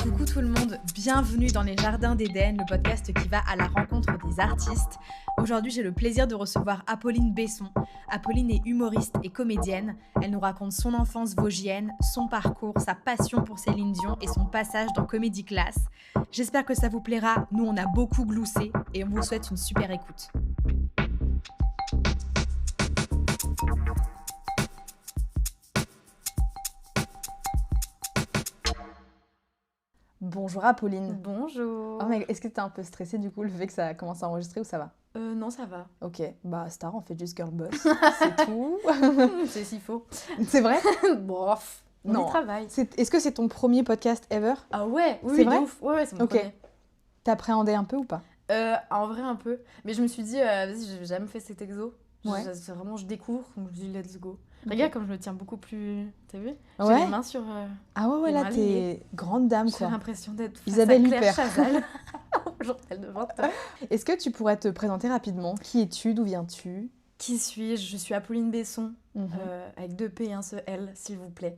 Coucou tout le monde, bienvenue dans les Jardins d'Éden, le podcast qui va à la rencontre des artistes. Aujourd'hui, j'ai le plaisir de recevoir Apolline Besson. Apolline est humoriste et comédienne. Elle nous raconte son enfance vosgienne, son parcours, sa passion pour Céline Dion et son passage dans Comedy Class. J'espère que ça vous plaira. Nous, on a beaucoup gloussé et on vous souhaite une super écoute. Bonjour Apolline. Bonjour. Oh mais est-ce que t'es un peu stressée du coup le fait que ça commence à enregistrer ou ça va? Non, ça va. Ok, bah Star, on fait juste girl boss, c'est tout. C'est s'il faut. C'est vrai? Bof. On Non. y travaille. Est-ce que c'est ton premier podcast ever? Ah ouais, oui, C'est vrai de ouf. Ouais, c'est mon Ok. premier. T'appréhendais un peu ou pas? En vrai, un peu. Mais je me suis dit, vas-y, j'ai jamais fait cet exo. Ouais. C'est vraiment, je découvre, donc je dis let's go. Ok. Regarde comme je me tiens beaucoup plus. T'as vu? J'ai Ouais. les mains sur. Ah ouais, les là mains t'es liées. grande dame J'ai quoi. l'impression d'être face Isabelle à Claire Huppert. Chazal. Au journal de 20 ans. Est-ce que tu pourrais te présenter rapidement? Qui es-tu? D'où viens-tu? Qui suis-je? Je suis Apolline Besson, Mhm. avec 2 P et un seul L, s'il vous plaît.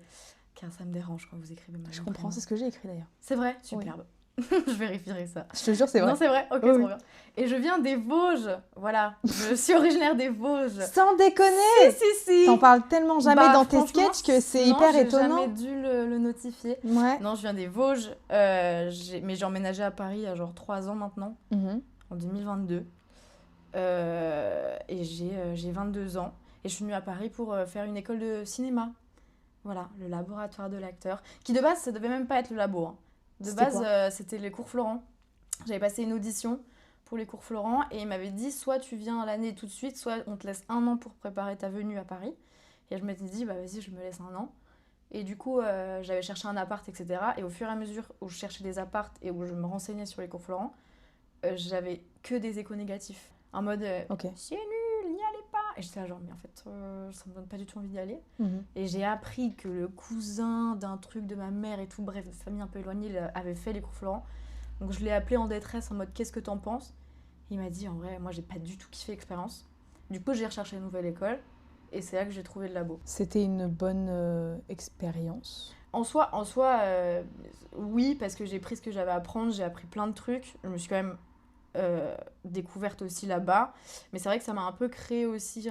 Car ça me dérange quand vous écrivez ma Je nom, comprends, prénom. c'est ce que j'ai écrit d'ailleurs. C'est vrai, superbe. Je vérifierai ça. Je te jure, c'est vrai. Non, c'est vrai. Ok, Oui, trop oui. bien. Et je viens des Vosges. Voilà. Je suis originaire des Vosges. Sans déconner! Si. T'en parles tellement jamais Bah, dans tes franchement, sketchs que c'est non, hyper j'ai étonnant. jamais dû le notifier. Ouais. Non, je viens des Vosges. Mais j'ai emménagé à Paris il y a genre 3 ans maintenant, Mhm. en 2022. Et j'ai 22 ans. Et je suis venue à Paris pour faire une école de cinéma. Voilà, le laboratoire de l'acteur. Qui de base, ça devait même pas être le labo. Hein. De C'était base, quoi c'était les cours Florent. J'avais passé une audition pour les cours Florent et il m'avait dit soit tu viens à l'année tout de suite, soit on te laisse 1 an pour préparer ta venue à Paris. Et je m'étais dit, bah vas-y, je me laisse 1 an. Et du coup, j'avais cherché un appart, etc. Et au fur et à mesure où je cherchais des apparts et où je me renseignais sur les cours Florent, j'avais que des échos négatifs. En mode, Ok. c'est nul, n'y allez pas. Et j'étais là genre, mais en fait, ça me donne pas du tout envie d'y aller. Mhm. Et j'ai appris que le cousin d'un truc de ma mère et tout, bref, de famille un peu éloignée, il avait fait les cours Florent. Donc je l'ai appelé en détresse en mode qu'est-ce que t'en penses? Il m'a dit en vrai, moi j'ai pas du tout kiffé l'expérience. Du coup, j'ai recherché une nouvelle école et c'est là que j'ai trouvé le labo. C'était une bonne expérience. En soi, oui, parce que j'ai pris ce que j'avais à apprendre, j'ai appris plein de trucs. Je me suis quand même découverte aussi là-bas. Mais c'est vrai que ça m'a un peu créé aussi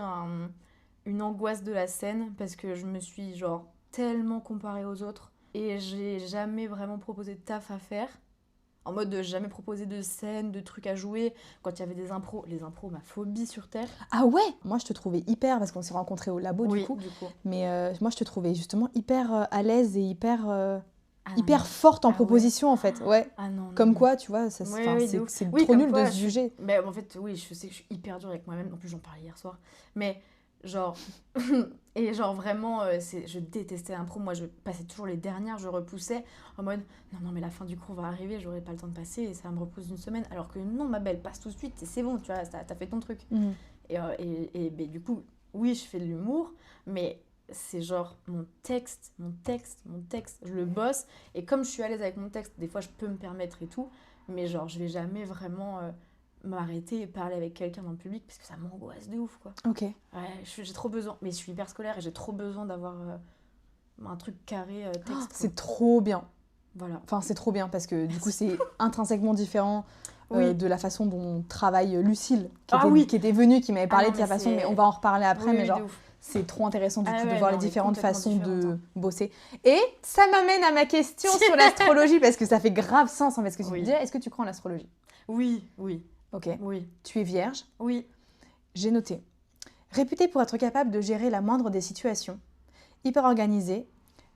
une angoisse de la scène parce que je me suis genre tellement comparée aux autres et j'ai jamais vraiment proposé de taf à faire. En mode jamais proposé de scène, de trucs à jouer. Quand il y avait des impros, les impros, ma phobie sur Terre. Ah ouais? Moi je te trouvais hyper, parce qu'on s'est rencontrés au labo Oui, du coup, du coup. mais moi je te trouvais justement hyper à l'aise et hyper Ah, hyper non. forte en Ah ouais. proposition en fait. Ouais. Ah non. Comme non. quoi, tu vois, ça, Ouais, enfin, oui, de c'est ouf. c'est Oui, trop comme nul quoi, de se juger. Mais en fait, oui, je sais que je suis hyper dure avec moi-même. En plus, j'en parlais hier soir. Mais genre... et genre vraiment, je détestais l'impro. Moi, je passais toujours les dernières, je repoussais en mode non, mais la fin du cours va arriver, j'aurai pas le temps de passer et ça me repousse une semaine. Alors que non, ma belle, passe tout de suite et c'est bon, tu vois, t'as fait ton truc. Mhm. Et du coup, oui, je fais de l'humour, mais c'est genre mon texte, je le bosse. Et comme je suis à l'aise avec mon texte, des fois, je peux me permettre et tout. Mais genre, je vais jamais vraiment m'arrêter et parler avec quelqu'un dans le public parce que ça m'angoisse de ouf, quoi. Ok. Ouais, j'ai trop besoin. Mais je suis hyper scolaire et j'ai trop besoin d'avoir un truc carré texte, quoi. C'est trop bien. Voilà. Enfin, c'est trop bien parce que du coup, c'est intrinsèquement différent Oui. de la façon dont travaille Lucille, Ah oui. qui était venue, qui m'avait parlé non, de sa mais façon, c'est- mais on va en reparler après. Oui, mais oui, genre, de ouf. c'est trop intéressant du Ah coup de ouais, voir non, les mais différentes complètement façons de différentes, bosser. Et ça m'amène à ma question sur l'astrologie parce que ça fait grave sens en fait ce que tu Oui. disais. Est-ce que tu crois en l'astrologie? Oui. Ok. Oui. Tu es vierge. Oui. J'ai noté. Réputé pour être capable de gérer la moindre des situations, hyper organisé,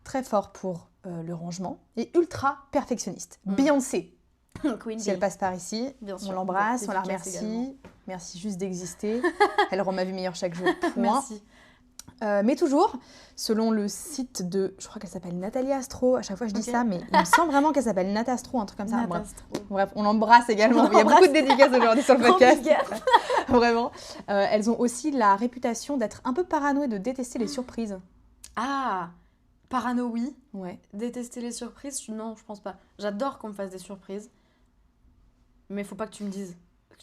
très fort pour le rangement et ultra perfectionniste. Beyoncé, Queen si elle Bee. passe par ici, Bien on sûr. l'embrasse, on la Efficace remercie. également. Merci juste d'exister. Elle rend ma vie meilleure chaque jour. Point. Merci. Mais toujours, selon le site de, je crois qu'elle s'appelle Nathalie Astro, à chaque fois je dis Ok. ça, mais il me semble vraiment qu'elle s'appelle Natastro, un truc comme ça. Natastro. Bref, on l'embrasse également. On Il y a l'embrasse. beaucoup de dédicaces aujourd'hui sur le Grand podcast. big up. Vraiment. Elles ont aussi la réputation d'être un peu parano et de détester les surprises. Ah, parano, oui. Ouais. Détester les surprises, non, je pense pas. J'adore qu'on me fasse des surprises. Mais faut pas que tu me dises.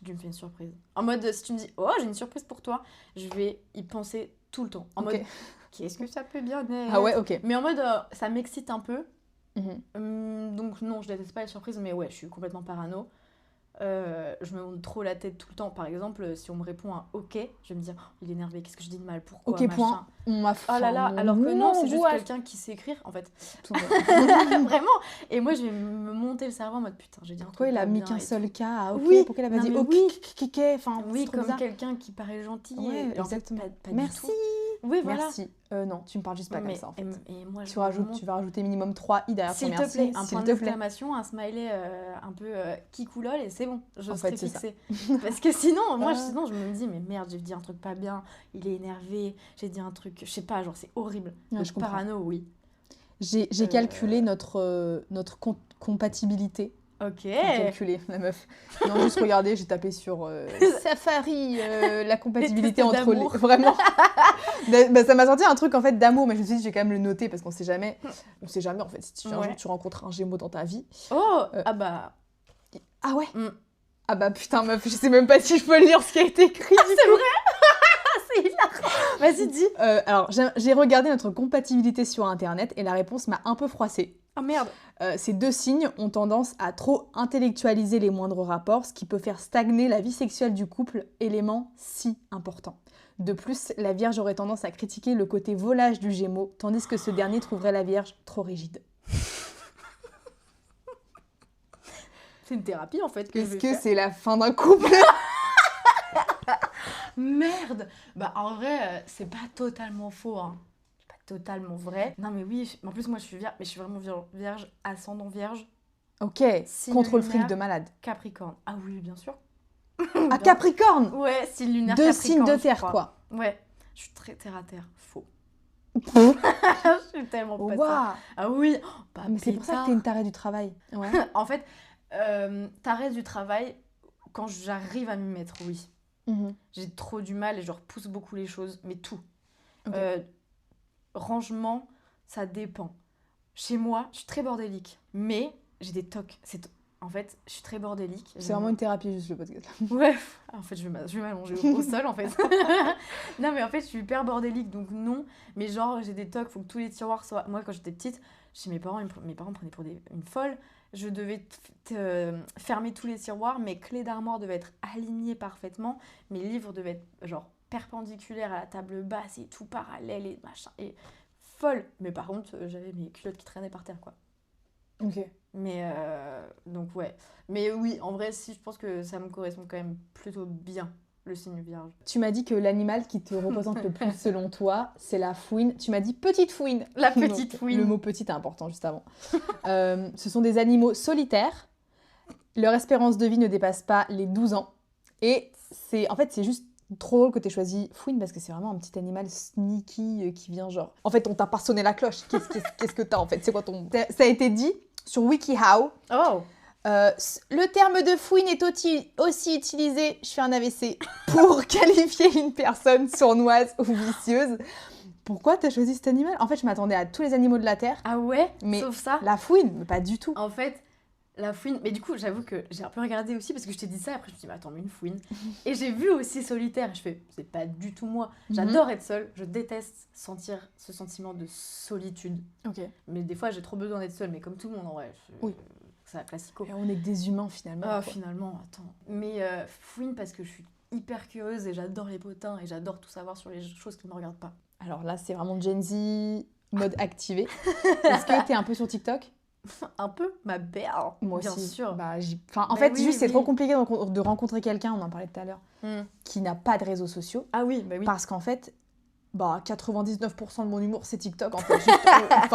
tu me fais une surprise. En mode, si tu me dis, oh, j'ai une surprise pour toi, je vais y penser tout le temps. En mode, qu'est-ce que ça peut bien être? Ah ouais, ok. Mais en mode, ça m'excite un peu. Mhm. Donc non, je déteste pas les surprises, mais ouais, je suis complètement parano. Je me monte trop la tête tout le temps. Par exemple, si on me répond un ok, je vais me dire, oh, il est énervé, qu'est-ce que je dis de mal, pourquoi, Ok, point. On m'a Oh là là, alors que non, c'est juste quelqu'un qui sait écrire, en fait. Vraiment. Et moi, je vais me monter le cerveau en mode, putain, j'ai dit un truc. Pourquoi il a pas mis bien qu'un et seul tout. cas? Ah, ok, Oui, pourquoi il a pas non, dit mais ok, oui. enfin, Oui, c'est trop comme bizarre. quelqu'un qui paraît gentil. Ouais, et en fait, exactement. pas du Merci. tout. Oui, voilà. Merci. Non, tu me parles juste pas comme ça en fait. Et moi, Tu vas rajouter minimum 3 i derrière ton s'il te merci. plaît, un s'il point te plaît. d'exclamation, un smiley un peu kikoulol et c'est bon, je En serai fait, c'est ça. fixée. Parce que sinon, moi, sinon, je me dis, mais merde, j'ai dit un truc pas bien, il est énervé, j'ai dit un truc, je sais pas, genre c'est horrible. Ouais, Donc, je comprends. parano, oui. J'ai calculé notre compatibilité. Ok. Calculé, la meuf. Non, juste regardez, j'ai tapé sur Safari, la compatibilité Les tests entre les... d'amour. Vraiment. Bah, ça m'a sorti un truc en fait d'amour, mais je me suis dit, je vais quand même le noter parce qu'on sait jamais. On sait jamais en fait. Si un jour tu rencontres un Gémeaux dans ta vie. Oh, ah bah. Ah ouais. Mm. Ah bah putain, meuf, je sais même pas si je peux lire ce qui a été écrit. C'est vrai. C'est hilarant. Vas-y, dis. Alors, j'ai regardé notre compatibilité sur internet et la réponse m'a un peu froissée. Oh merde. Ces deux signes ont tendance à trop intellectualiser les moindres rapports, ce qui peut faire stagner la vie sexuelle du couple, élément si important. De plus, la Vierge aurait tendance à critiquer le côté volage du Gémeaux, tandis que ce dernier trouverait la Vierge trop rigide. C'est une thérapie en fait que je Est-ce vais que faire. c'est la fin d'un couple? Merde. Bah en vrai, c'est pas totalement faux, hein. C'est pas totalement vrai. Non mais oui, en plus moi je suis vierge, mais je suis vraiment vierge, ascendant vierge, Ok, Signe contrôle fric lunaire. de malade. Capricorne. Ah oui, bien sûr. Ah, Capricorne! Ouais, signe lunaire Deux Capricorne, signes de je terre, crois. quoi. Ouais, je suis très terre à terre. Faux. Je suis tellement pas ça. Waouh! Ah oui, oh, pas Mais c'est pour ça que t'es une tarée du travail. Ouais. En fait, t'arrêtes du travail quand j'arrive à m'y mettre, oui. Mhm. J'ai trop du mal et je repousse beaucoup les choses, mais tout. Ok. Rangement, ça dépend. Chez moi, je suis très bordélique, mais j'ai des tocs. En fait, je suis très bordélique. C'est vraiment une thérapie, juste le podcast. Ouais, en fait, je vais m'allonger au sol, en fait. Non, mais en fait, je suis hyper bordélique, donc non. Mais genre, j'ai des tocs, faut que tous les tiroirs soient... Moi, quand j'étais petite, chez mes parents me prenaient pour une folle. Je devais fermer tous les tiroirs, mes clés d'armoire devaient être alignées parfaitement, mes livres devaient être genre perpendiculaires à la table basse et tout parallèle et machin. Et folle. Mais par contre, j'avais mes culottes qui traînaient par terre, quoi. Ok. Mais donc ouais. Mais oui, en vrai, si, je pense que ça me correspond quand même plutôt bien, le signe vierge. Tu m'as dit que l'animal qui te représente le plus selon toi, c'est la fouine. Tu m'as dit petite fouine. La petite Donc, fouine. Le mot petit est important juste avant. Ce sont des animaux solitaires. Leur espérance de vie ne dépasse pas les 12 ans. Et c'est juste trop drôle que tu aies choisi fouine parce que c'est vraiment un petit animal sneaky qui vient genre... En fait, on t'a pas sonné la cloche. Qu'est-ce que t'as en fait? C'est quoi ton... Ça a été dit sur WikiHow. Oh. Le terme de fouine est aussi utilisé, je fais un AVC, pour qualifier une personne sournoise ou vicieuse. Pourquoi t'as choisi cet animal? En fait, je m'attendais à tous les animaux de la Terre. Ah ouais? Mais sauf ça. La fouine, mais pas du tout. En fait, la fouine... Mais du coup, j'avoue que j'ai un peu regardé aussi parce que je t'ai dit ça. Après, je me suis dit, mais attends, mais une fouine. Et j'ai vu aussi solitaire. Je fais, c'est pas du tout moi. J'adore être seule. Je déteste sentir ce sentiment de solitude. Ok. Mais des fois, j'ai trop besoin d'être seule. Mais comme tout le monde, en vrai. Oui. C'est un classico. Et on est que des humains finalement. Ah, quoi. finalement, attends. Mais fouine parce que je suis hyper curieuse et j'adore les potins et j'adore tout savoir sur les choses qui ne me regardent pas. Alors là, c'est vraiment Gen Z mode activé. Est-ce que t'es un peu sur TikTok? Un peu, ma belle. Moi bien aussi. sûr. Bah, en Bah fait, oui, juste c'est oui. trop compliqué de rencontrer quelqu'un, on en parlait tout à l'heure, Hmm. qui n'a pas de réseaux sociaux. Ah oui, bah oui. Parce qu'en fait, 99% de mon humour, c'est TikTok. En fait,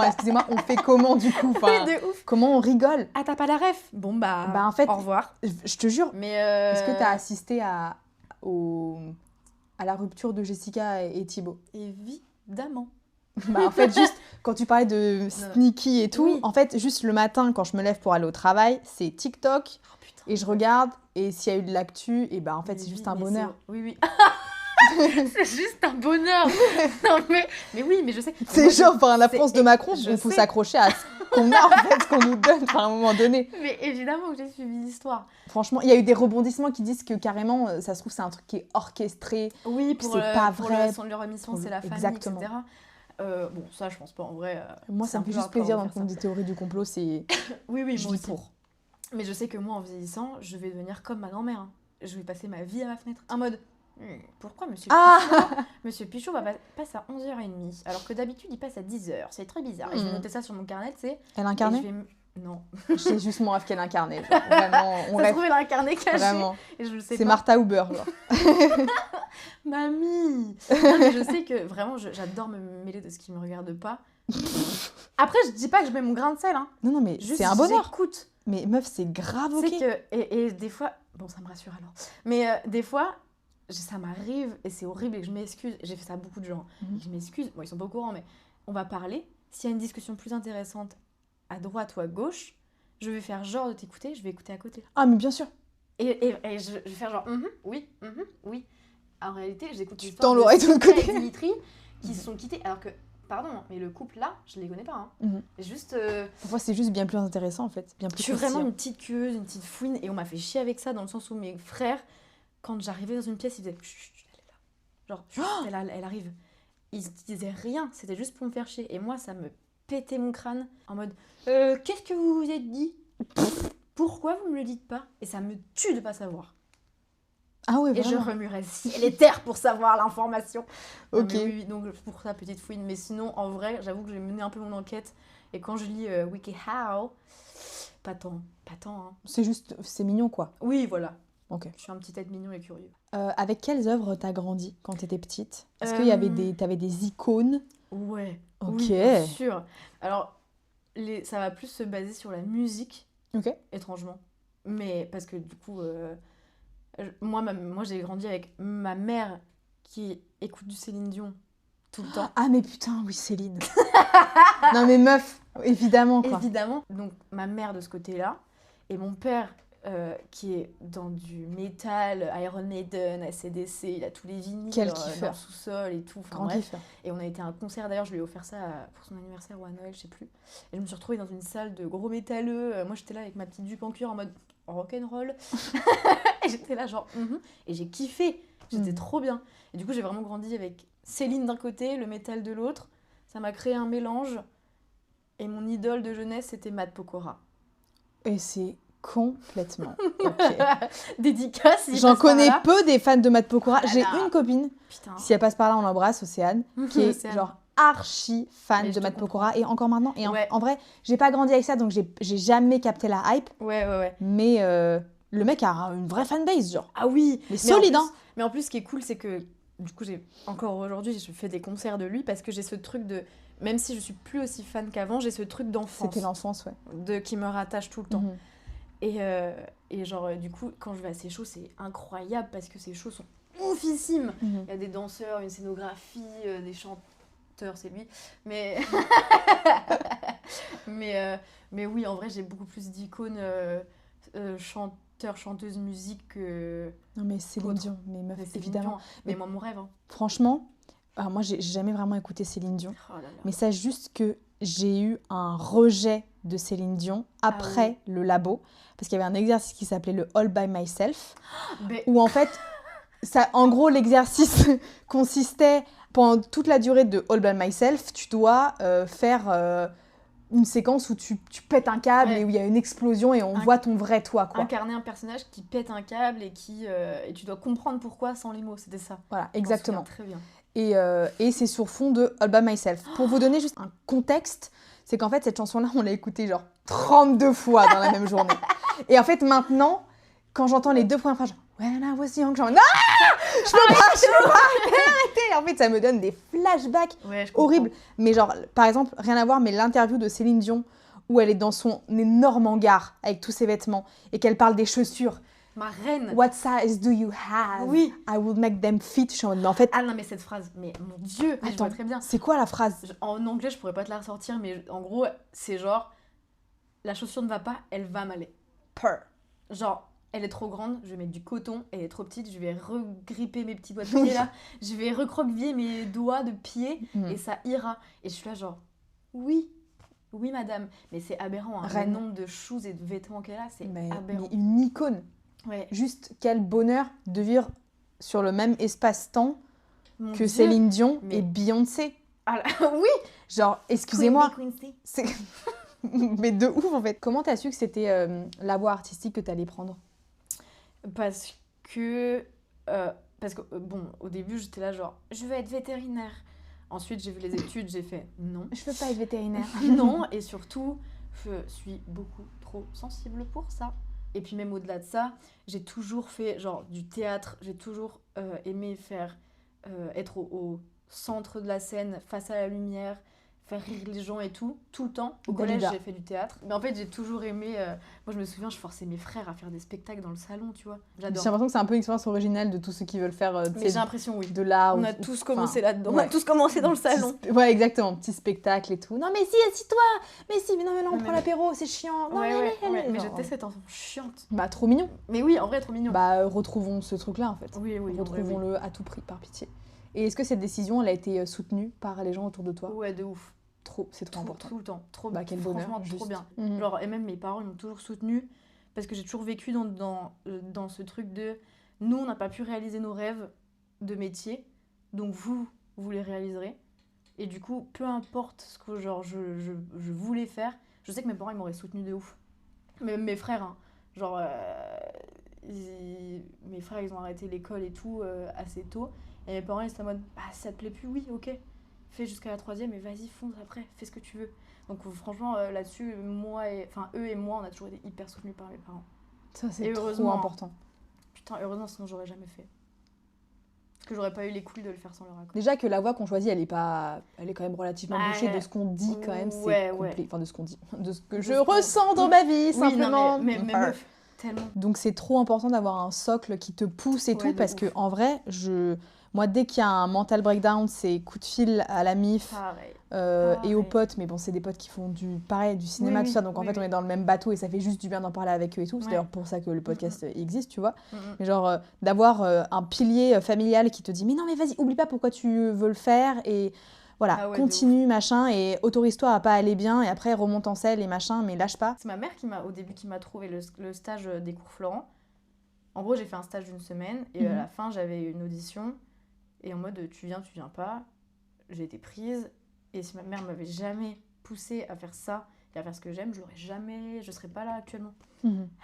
excusez-moi, on fait comment du coup? Oui, de ouf. Comment on rigole? Ah, t'as pas la ref? Bon, bah, Bah, en fait, au revoir. Je te jure, Mais est-ce que t'as assisté à la rupture de Jessica et Thibaut? Évidemment. Bah, en fait, juste quand tu parlais de sneaky et tout, Oui. en fait, juste le matin, quand je me lève pour aller au travail, c'est TikTok Oh putain. et je regarde. Et s'il y a eu de l'actu, et bah en fait, c'est juste un bonheur. Oui, oui. C'est juste un bonheur. Non, mais oui, mais je sais. C'est Moi, genre, enfin, la c'est- France de Macron, je on faut sais. s'accrocher à qu'on a en fait, qu'on nous donne à un moment donné. Mais évidemment que j'ai suivi l'histoire. Franchement, il y a eu des rebondissements qui disent que carrément, ça se trouve, c'est un truc qui est orchestré. Oui, pour, c'est pas pour vrai. leur émission, c'est la famille, Exactement. etc. Bon, ça, je pense pas en vrai. Moi, c'est ça un me fait peu juste hardcore plaisir de dans faire le des théories du complot, c'est... Oui, oui, je moi vis aussi. pour. Mais je sais que moi, en vieillissant, je vais devenir comme ma grand-mère. Hein. Je vais passer ma vie à ma fenêtre. En mode, pourquoi monsieur Pichot, monsieur Pichot va passe à 11h30 alors que d'habitude il passe à 10h. C'est très bizarre. Et je vais noter ça sur mon carnet, tu sais. Elle incarnait Non. J'ai juste mon rêve qu'elle incarnait. Genre, vraiment, on Ça se rêve trouve, elle a incarné caché. vraiment. Et je le sais C'est pas. Martha Huber, genre. Mamie. Non, mais je sais que vraiment, j'adore me mêler de ce qui me regarde pas. Après, je dis pas que je mets mon grain de sel. Hein. Non, mais Juste, c'est un bonheur. j'écoute. Mais meuf, c'est grave ok. C'est que... Et des fois... Bon, ça me rassure alors. Mais des fois... Ça m'arrive et c'est horrible et que je m'excuse. J'ai fait ça à beaucoup de gens. Mhm. Je m'excuse. Bon, ils sont pas au courant, mais on va parler. S'il y a une discussion plus intéressante à droite ou à gauche, je vais faire genre de t'écouter, je vais écouter à côté. Ah, mais bien sûr. Et je vais faire genre oui, oui. En réalité, j'écoute Tu l'histoire tends l'oreille de l'autre Sophia côté. et Dimitri qui se sont quittés. Alors que, pardon, mais le couple là, je les connais pas. Hein. Mhm. Juste. Parfois, c'est juste bien plus intéressant, en fait. Bien plus Je suis vraiment croustillant. une petite curieuse, une petite fouine. Et on m'a fait chier avec ça dans le sens où mes frères, quand j'arrivais dans une pièce, ils faisaient chut, elle est là. Genre, chut, elle arrive. Ils disaient rien, c'était juste pour me faire chier. Et moi, ça me pétait mon crâne en mode qu'est-ce que vous vous êtes dit? Pourquoi vous me le dites pas? Et ça me tue de pas savoir. Ah ouais, Et je vraiment. remuerais ciel et terre pour savoir l'information. Non, Ok. mais oui, donc pour ça, petite fouine. Mais sinon, en vrai, j'avoue que j'ai mené un peu mon enquête. Et quand je lis WikiHow, pas tant. Hein. C'est juste, c'est mignon, quoi. Oui, voilà. Ok. Je suis un petit être mignon et curieux. Avec quelles œuvres t'as grandi quand t'étais petite? Est-ce qu'il y avait t'avais des icônes? Ouais. Ok. Oui, bien sûr. Alors, ça va plus se baser sur la musique, Ok. étrangement. Mais parce que du coup, moi j'ai grandi avec ma mère qui écoute du Céline Dion tout le temps. Ah mais putain, oui, Céline. Non mais meuf, évidemment, quoi. Évidemment. Donc, ma mère de ce côté-là. Et mon père qui est dans du métal, Iron Maiden, AC/DC, il a tous les vinyles Quel dans kiffeur. le sous-sol et tout. Enfin, Grand bref. kiffeur. Et on a été à un concert, d'ailleurs, je lui ai offert ça pour son anniversaire ou à Noël, je sais plus. Et je me suis retrouvée dans une salle de gros métalleux. Moi, j'étais là avec ma petite jupe en cuir en mode rock'n'roll. Et j'étais là, genre, Et j'ai kiffé. J'étais trop bien. Et du coup, j'ai vraiment grandi avec Céline d'un côté, le métal de l'autre. Ça m'a créé un mélange. Et mon idole de jeunesse, c'était Matt Pokora. Et c'est complètement ok. Dédicace. s'il J'en passe par connais là. peu des fans de Matt Pokora. Ah J'ai là. une copine, Putain. si elle passe par là, on l'embrasse, Océane, qui est Océane. genre archi fan Mais de je te Matt Pokora et encore maintenant. Et Ouais. en vrai, j'ai pas grandi avec ça, donc j'ai jamais capté la hype. Ouais. Mais le mec a une vraie fanbase, genre. Ah oui. Mais en solide, plus- hein. Mais en plus, ce qui est cool, c'est que du coup, encore aujourd'hui, je fais des concerts de lui parce que j'ai ce truc de... Même si je suis plus aussi fan qu'avant, j'ai ce truc d'enfance C'était l'enfance, ouais. qui me rattache tout le temps. Mhm. Et genre, du coup, quand je vais à ces shows, c'est incroyable parce que ces shows sont oufissimes. Mhm. Il y a des danseurs, une scénographie, des chanteurs, c'est lui. Mais... mais oui, en vrai, j'ai beaucoup plus d'icônes chanteurs, chanteuses, musique que... Non mais Céline Autre. Dion, mais meuf, Mais Céline évidemment. Dion, hein. Mais moi, mon rêve. Hein. Franchement, moi j'ai jamais vraiment écouté Céline Dion. Oh là là. Mais sache juste que j'ai eu un rejet de Céline Dion après le labo. Parce qu'il y avait un exercice qui s'appelait le All by Myself. Mais... Où en fait, en gros, l'exercice consistait, pendant toute la durée de All by Myself, tu dois faire une séquence où tu pètes un câble Ouais. et où il y a une explosion et on voit ton vrai toi, quoi. Incarner un personnage qui pète un câble et et tu dois comprendre pourquoi sans les mots, c'était ça. Voilà, Je m'en exactement. souviens très bien. Et c'est sur fond de All By Myself. Pour vous donner juste un contexte, c'est qu'en fait, cette chanson-là, on l'a écoutée genre 32 fois dans la même journée. Et en fait, maintenant, quand j'entends les deux premières phrases, genre When I was young, genre non, je peux pas arrêter. En fait, ça me donne des flashbacks Ouais, je comprends. horribles. Mais genre, par exemple, rien à voir, mais l'interview de Céline Dion, où elle est dans son énorme hangar avec tous ses vêtements et qu'elle parle des chaussures. Ma reine. What size do you have? Oui. I will make them fit. Je suis en mode, mais en fait, Ah non, mais cette phrase, mais mon Dieu, mais je vois attends, très bien. c'est quoi la phrase? En anglais, je pourrais pas te la ressortir, mais en gros, c'est genre, la chaussure ne va pas, elle va m'aller. Genre, elle est trop grande, je vais mettre du coton, elle est trop petite, je vais regripper mes petits doigts de pied là, je vais recroqueviller mes doigts de pied Mm. et ça ira. Et je suis là genre, oui, Oui, madame. Mais c'est aberrant, hein. Le Reine. nombre de choses et de vêtements qu'elle a, c'est Mais aberrant. une icône. Ouais. Juste quel bonheur de vivre sur le même espace-temps Mon que Dieu. Céline Dion mais- et Beyoncé. Ah là, oui. Genre, excusez-moi, Queen. c'est... mais de ouf en fait. Comment t'as su que c'était la voie artistique que t'allais prendre? Parce que, bon, au début, j'étais là genre, je veux être vétérinaire. Ensuite, j'ai vu les études, j'ai fait non. Je veux pas être vétérinaire. Non, et surtout, je suis beaucoup trop sensible pour ça. Et puis même au-delà de ça, j'ai toujours fait genre du théâtre, j'ai toujours aimé être au centre de la scène, face à la lumière, faire rire les gens et tout le temps. Au collège, Dalida. j'ai fait du théâtre. Mais en fait, j'ai toujours aimé... moi, je me souviens, je forçais mes frères à faire des spectacles dans le salon, tu vois. J'ai J'adore. l'impression que c'est un peu une expérience originale de tous ceux qui veulent faire tu Mais sais, j'ai l'impression, oui. de l'art. On a ou- tous enfin, commencé là-dedans. On ouais. a tous commencé dans le Petit salon. Ouais, exactement, petit spectacle et tout. Non mais si, assis-toi. Mais si, mais non mais là on Mais prend non. l'apéro, c'est chiant. Non Ouais, mais ouais, allez, ouais. allez. Mais Genre, j'étais cette enfant chiante. Bah trop mignon. Mais oui, en vrai, trop mignon. Bah retrouvons ce truc-là en fait. oui, oui. en vrai, oui. Retrouvons-le à tout prix, par pitié. Et est-ce que cette décision, elle a été soutenue par les gens autour de toi? Ouais, de ouf. C'est trop important. Tout le temps. Trop, Bah quel bonheur. franchement, trop juste. bien. Mhm. Genre, et même mes parents, ils m'ont toujours soutenue parce que j'ai toujours vécu dans ce truc de nous, on n'a pas pu réaliser nos rêves de métier, donc vous les réaliserez. Et du coup, peu importe ce que genre, je voulais faire, je sais que mes parents, ils m'auraient soutenue de ouf. Même mes frères, hein. Genre, mes frères, ils ont arrêté l'école et tout assez tôt. Et mes parents, ils étaient en mode, bah, si ça te plaît plus, oui, ok. Fais jusqu'à la 3e et vas-y, fonce après, fais ce que tu veux. Donc franchement, là-dessus, eux et moi, on a toujours été hyper soutenus par mes parents. Ça c'est Et trop heureusement. important. Putain, heureusement, sinon j'aurais jamais fait. Parce que j'aurais pas eu les couilles de le faire sans leur accord. Déjà que la voie qu'on choisit, elle est quand même relativement Bah, bouchée de ce qu'on dit quand même. ouais, C'est ouais. complet. Enfin de ce qu'on dit, de ce que De je ce qu'on- ressens dans ma vie Oui, simplement. non, mais meuf, tellement. Donc c'est trop important d'avoir un socle qui te pousse et Ouais, tout, de parce ouf. que en vrai, moi dès qu'il y a un mental breakdown, c'est coup de fil à la MIF Pareil. et aux pareil. potes, mais bon c'est des potes qui font du cinéma, Oui, tout ça, donc en oui, fait on oui. est dans le même bateau et ça fait juste du bien d'en parler avec eux et tout. C'est Ouais. d'ailleurs pour ça que le podcast existe, tu vois. Mhm. Mais genre d'avoir un pilier familial qui te dit mais non mais vas-y, oublie pas pourquoi tu veux le faire et voilà, Ah ouais, de continue machin et autorise-toi à pas aller bien et après remonte en selle et machin, mais lâche pas. C'est ma mère au début qui m'a trouvé le stage des cours Florent. En gros, j'ai fait un stage d'une semaine et à Mhm. la fin, j'avais une audition. Et en mode, tu viens pas. J'ai été prise. Et si ma mère m'avait jamais poussée à faire ça et à faire ce que j'aime, je serais pas là actuellement.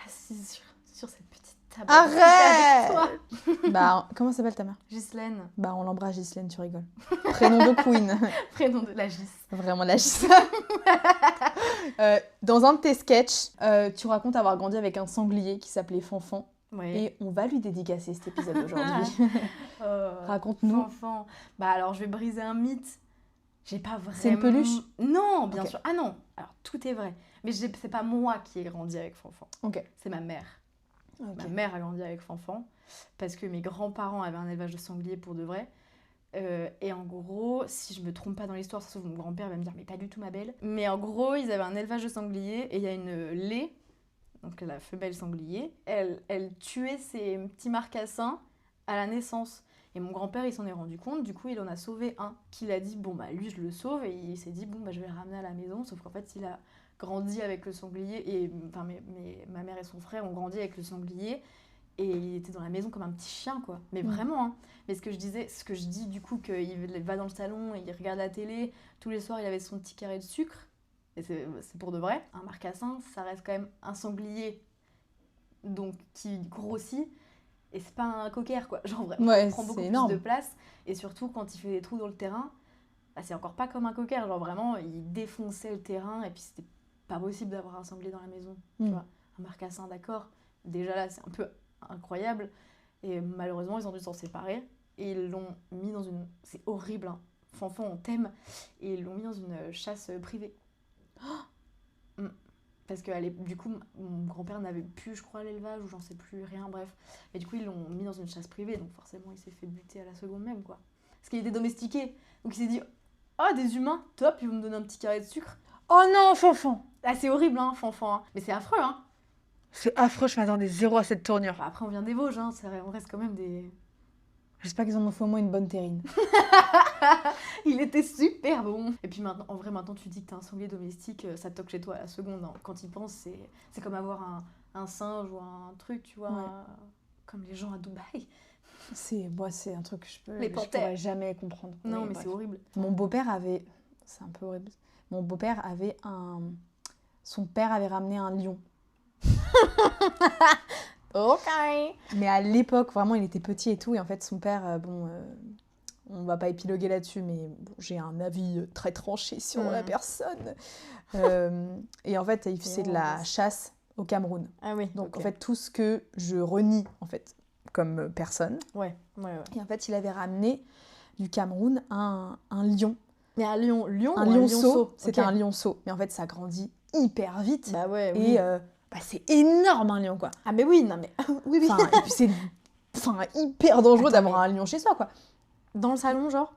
Assise sur cette petite table. Arrête avec toi. Bah comment s'appelle ta mère? Ghislaine, Bah on l'embrasse Ghislaine, tu rigoles. Prénom de Queen. prénom de la Gis. Vraiment la Gis. Dans un de tes sketchs, tu racontes avoir grandi avec un sanglier qui s'appelait Fanfan. Ouais. Et on va lui dédicacer cet épisode aujourd'hui. Raconte-nous. Enfant. Bah alors, je vais briser un mythe. J'ai pas vraiment... C'est une peluche? Non, bien Ok. sûr. Ah non, alors tout est vrai. Mais c'est pas moi qui ai grandi avec Fanfan. Ok. C'est ma mère. Ma mère a grandi avec Fanfan parce que mes grands-parents avaient un élevage de sangliers pour de vrai. Et en gros, si je me trompe pas dans l'histoire, ça se trouve mon grand-père va me dire mais pas du tout ma belle. Mais en gros, ils avaient un élevage de sangliers et il y a une lait, donc la femelle sanglier, elle tuait ses petits marcassins à la naissance. Et mon grand-père, il s'en est rendu compte, du coup, il en a sauvé un. Qu'il a dit, bon, bah, lui, je le sauve. Et il s'est dit, bon, bah, je vais le ramener à la maison. Sauf qu'en fait, il a grandi avec le sanglier. Et enfin, ma mère et son frère ont grandi avec le sanglier. Et il était dans la maison comme un petit chien, quoi. Mais vraiment, hein. Mais ce que je dis, du coup, qu'il va dans le salon, il regarde la télé. Tous les soirs, il avait son petit carré de sucre. Et c'est pour de vrai. Un marcassin, ça reste quand même un sanglier, donc qui grossit. Et c'est pas un cocker, quoi. Genre vraiment, Ouais, il prend beaucoup c'est plus énorme. de place. Et surtout, quand il fait des trous dans le terrain, bah, c'est encore pas comme un cocker. Genre vraiment, il défonçait le terrain. Et puis c'était pas possible d'avoir un sanglier dans la maison. Tu vois, un marcassin, d'accord. Déjà là, c'est un peu incroyable. Et malheureusement, ils ont dû s'en séparer. Et ils l'ont mis dans une... C'est horrible, hein. Fanfan, on t'aime. Et ils l'ont mis dans une chasse privée. Parce que du coup, mon grand-père n'avait plus, je crois, l'élevage, ou j'en sais plus, rien, bref. Et du coup, ils l'ont mis dans une chasse privée, donc forcément, il s'est fait buter à la seconde même, quoi. Parce qu'il était domestiqué. Donc il s'est dit, oh, des humains, top, ils vont me donner un petit carré de sucre. Oh non, Fanfan! Ah, c'est horrible, hein, Fanfan. Hein. Mais c'est affreux, hein. C'est affreux, je m'attendais zéro à cette tournure. Bah, après, on vient des Vosges, hein, on reste quand même des... J'espère qu'ils en ont fait au moins une bonne terrine. Il était super bon. Et puis maintenant, en vrai, maintenant tu dis que t'as un sanglier domestique, ça toque chez toi à la seconde. Hein. Quand il pense, c'est comme avoir un singe ou un truc, tu vois, comme les gens à Dubaï. C'est un truc que Les je panthères. pourrais jamais comprendre. Non, mais bref. c'est horrible. Mon beau-père avait... C'est un peu horrible. Mon beau-père avait son père avait ramené un lion. Ok. Mais à l'époque, vraiment, il était petit et tout. Et en fait, son père, on va pas épiloguer là-dessus, mais bon, j'ai un avis très tranché sur la personne. Et en fait, il faisait de la chasse au Cameroun. Ah oui. Donc, ok. en fait, tout ce que je renie, en fait, comme personne. Ouais. Et en fait, il avait ramené du Cameroun un lion. Mais un lion ou Un lionceau. C'était un lionceau. Mais en fait, ça grandit hyper vite. Bah ouais, Et c'est énorme, un lion, quoi. Ah mais oui, non mais... oui. Enfin, et puis c'est hyper dangereux Attends, d'avoir un lion chez soi, quoi. Dans le salon, genre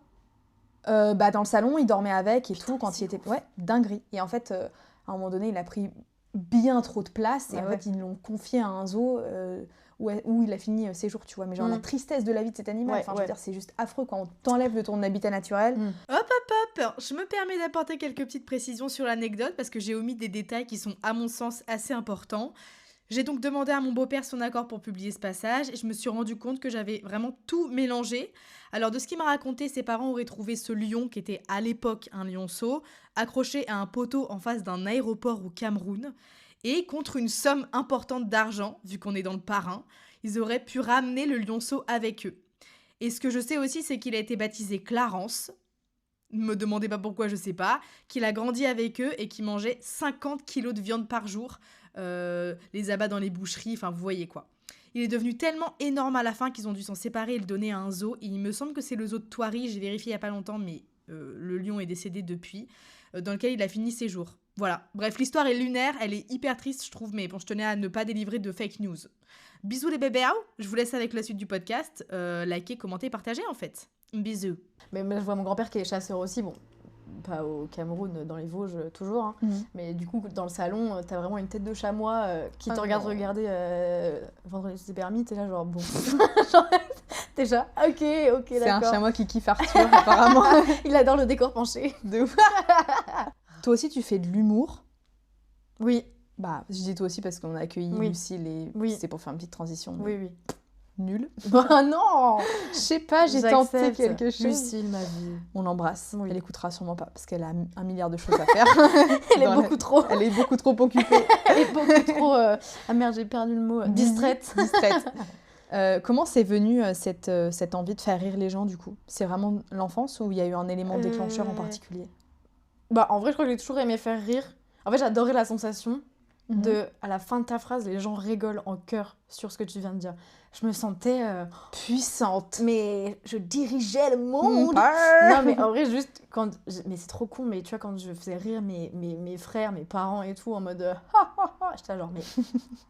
Dans le salon, il dormait avec et Putain, tout quand c'est il était... ouf. Ouais, dinguerie. Et en fait, à un moment donné, il a pris bien trop de place. Et Bah en ouais. fait, ils l'ont confié à un zoo où il a fini ses jours, tu vois. Mais genre, la tristesse de la vie de cet animal, Ouais, enfin, je ouais. veux dire, c'est juste affreux quand on t'enlève de ton habitat naturel. Hop, je me permets d'apporter quelques petites précisions sur l'anecdote parce que j'ai omis des détails qui sont à mon sens assez importants. J'ai donc demandé à mon beau-père son accord pour publier ce passage et je me suis rendu compte que j'avais vraiment tout mélangé. Alors de ce qu'il m'a raconté, ses parents auraient trouvé ce lion qui était à l'époque un lionceau, accroché à un poteau en face d'un aéroport au Cameroun et contre une somme importante d'argent, vu qu'on est dans le parrain, ils auraient pu ramener le lionceau avec eux. Et ce que je sais aussi, c'est qu'il a été baptisé Clarence. Ne me demandez pas pourquoi, je sais pas. Qu'il a grandi avec eux et qu'il mangeait 50 kilos de viande par jour. Les abats dans les boucheries, enfin vous voyez quoi. Il est devenu tellement énorme à la fin qu'ils ont dû s'en séparer et le donner à un zoo. Et il me semble que c'est le zoo de Thoiry, j'ai vérifié il y a pas longtemps, mais le lion est décédé depuis, dans lequel il a fini ses jours. Voilà. Bref, l'histoire est lunaire, elle est hyper triste, je trouve, mais bon, je tenais à ne pas délivrer de fake news. Bisous les bébés, je vous laisse avec la suite du podcast. Likez, commentez, partagez en fait. Bisous. Mais je vois mon grand-père qui est chasseur aussi, bon, pas au Cameroun, dans les Vosges, toujours, hein. Mais du coup, dans le salon, t'as vraiment une tête de chamois qui te regarde non. regarder Vendredi c'est permis, t'es là genre bon... genre, déjà, ok, C'est d'accord. un chamois qui kiffe Arthur, apparemment. Il adore le décor penché. De ouf. Toi aussi, tu fais de l'humour. Oui, Bah, je dis toi aussi parce qu'on a accueilli Oui. Lucille et Oui. c'était pour faire une petite transition. oui. Nul. Bah non. Je sais pas, j'ai tenté J'accepte. quelque chose. Lucille, ma vie. On l'embrasse. Oui. Elle écoutera sûrement pas parce qu'elle a 1 milliard de choses à faire. Elle est Dans la- beaucoup trop... Elle est beaucoup trop occupée. Elle est beaucoup trop... Ah merde, j'ai perdu le mot. Distraite. Distraite. Comment c'est venu cette envie de faire rire les gens du coup ? C'est vraiment l'enfance ou il y a eu un élément déclencheur en particulier ? Bah en vrai, je crois que j'ai toujours aimé faire rire. En fait, j'adorais la sensation de, à la fin de ta phrase, les gens rigolent en chœur sur ce que tu viens de dire. Je me sentais puissante. mais je dirigeais le monde. Non, Non, mais en vrai, juste quand... Mais c'est trop con, mais tu vois, quand je faisais rire mes frères, mes parents et tout, en mode... ha, ha, ha, j'étais genre, mais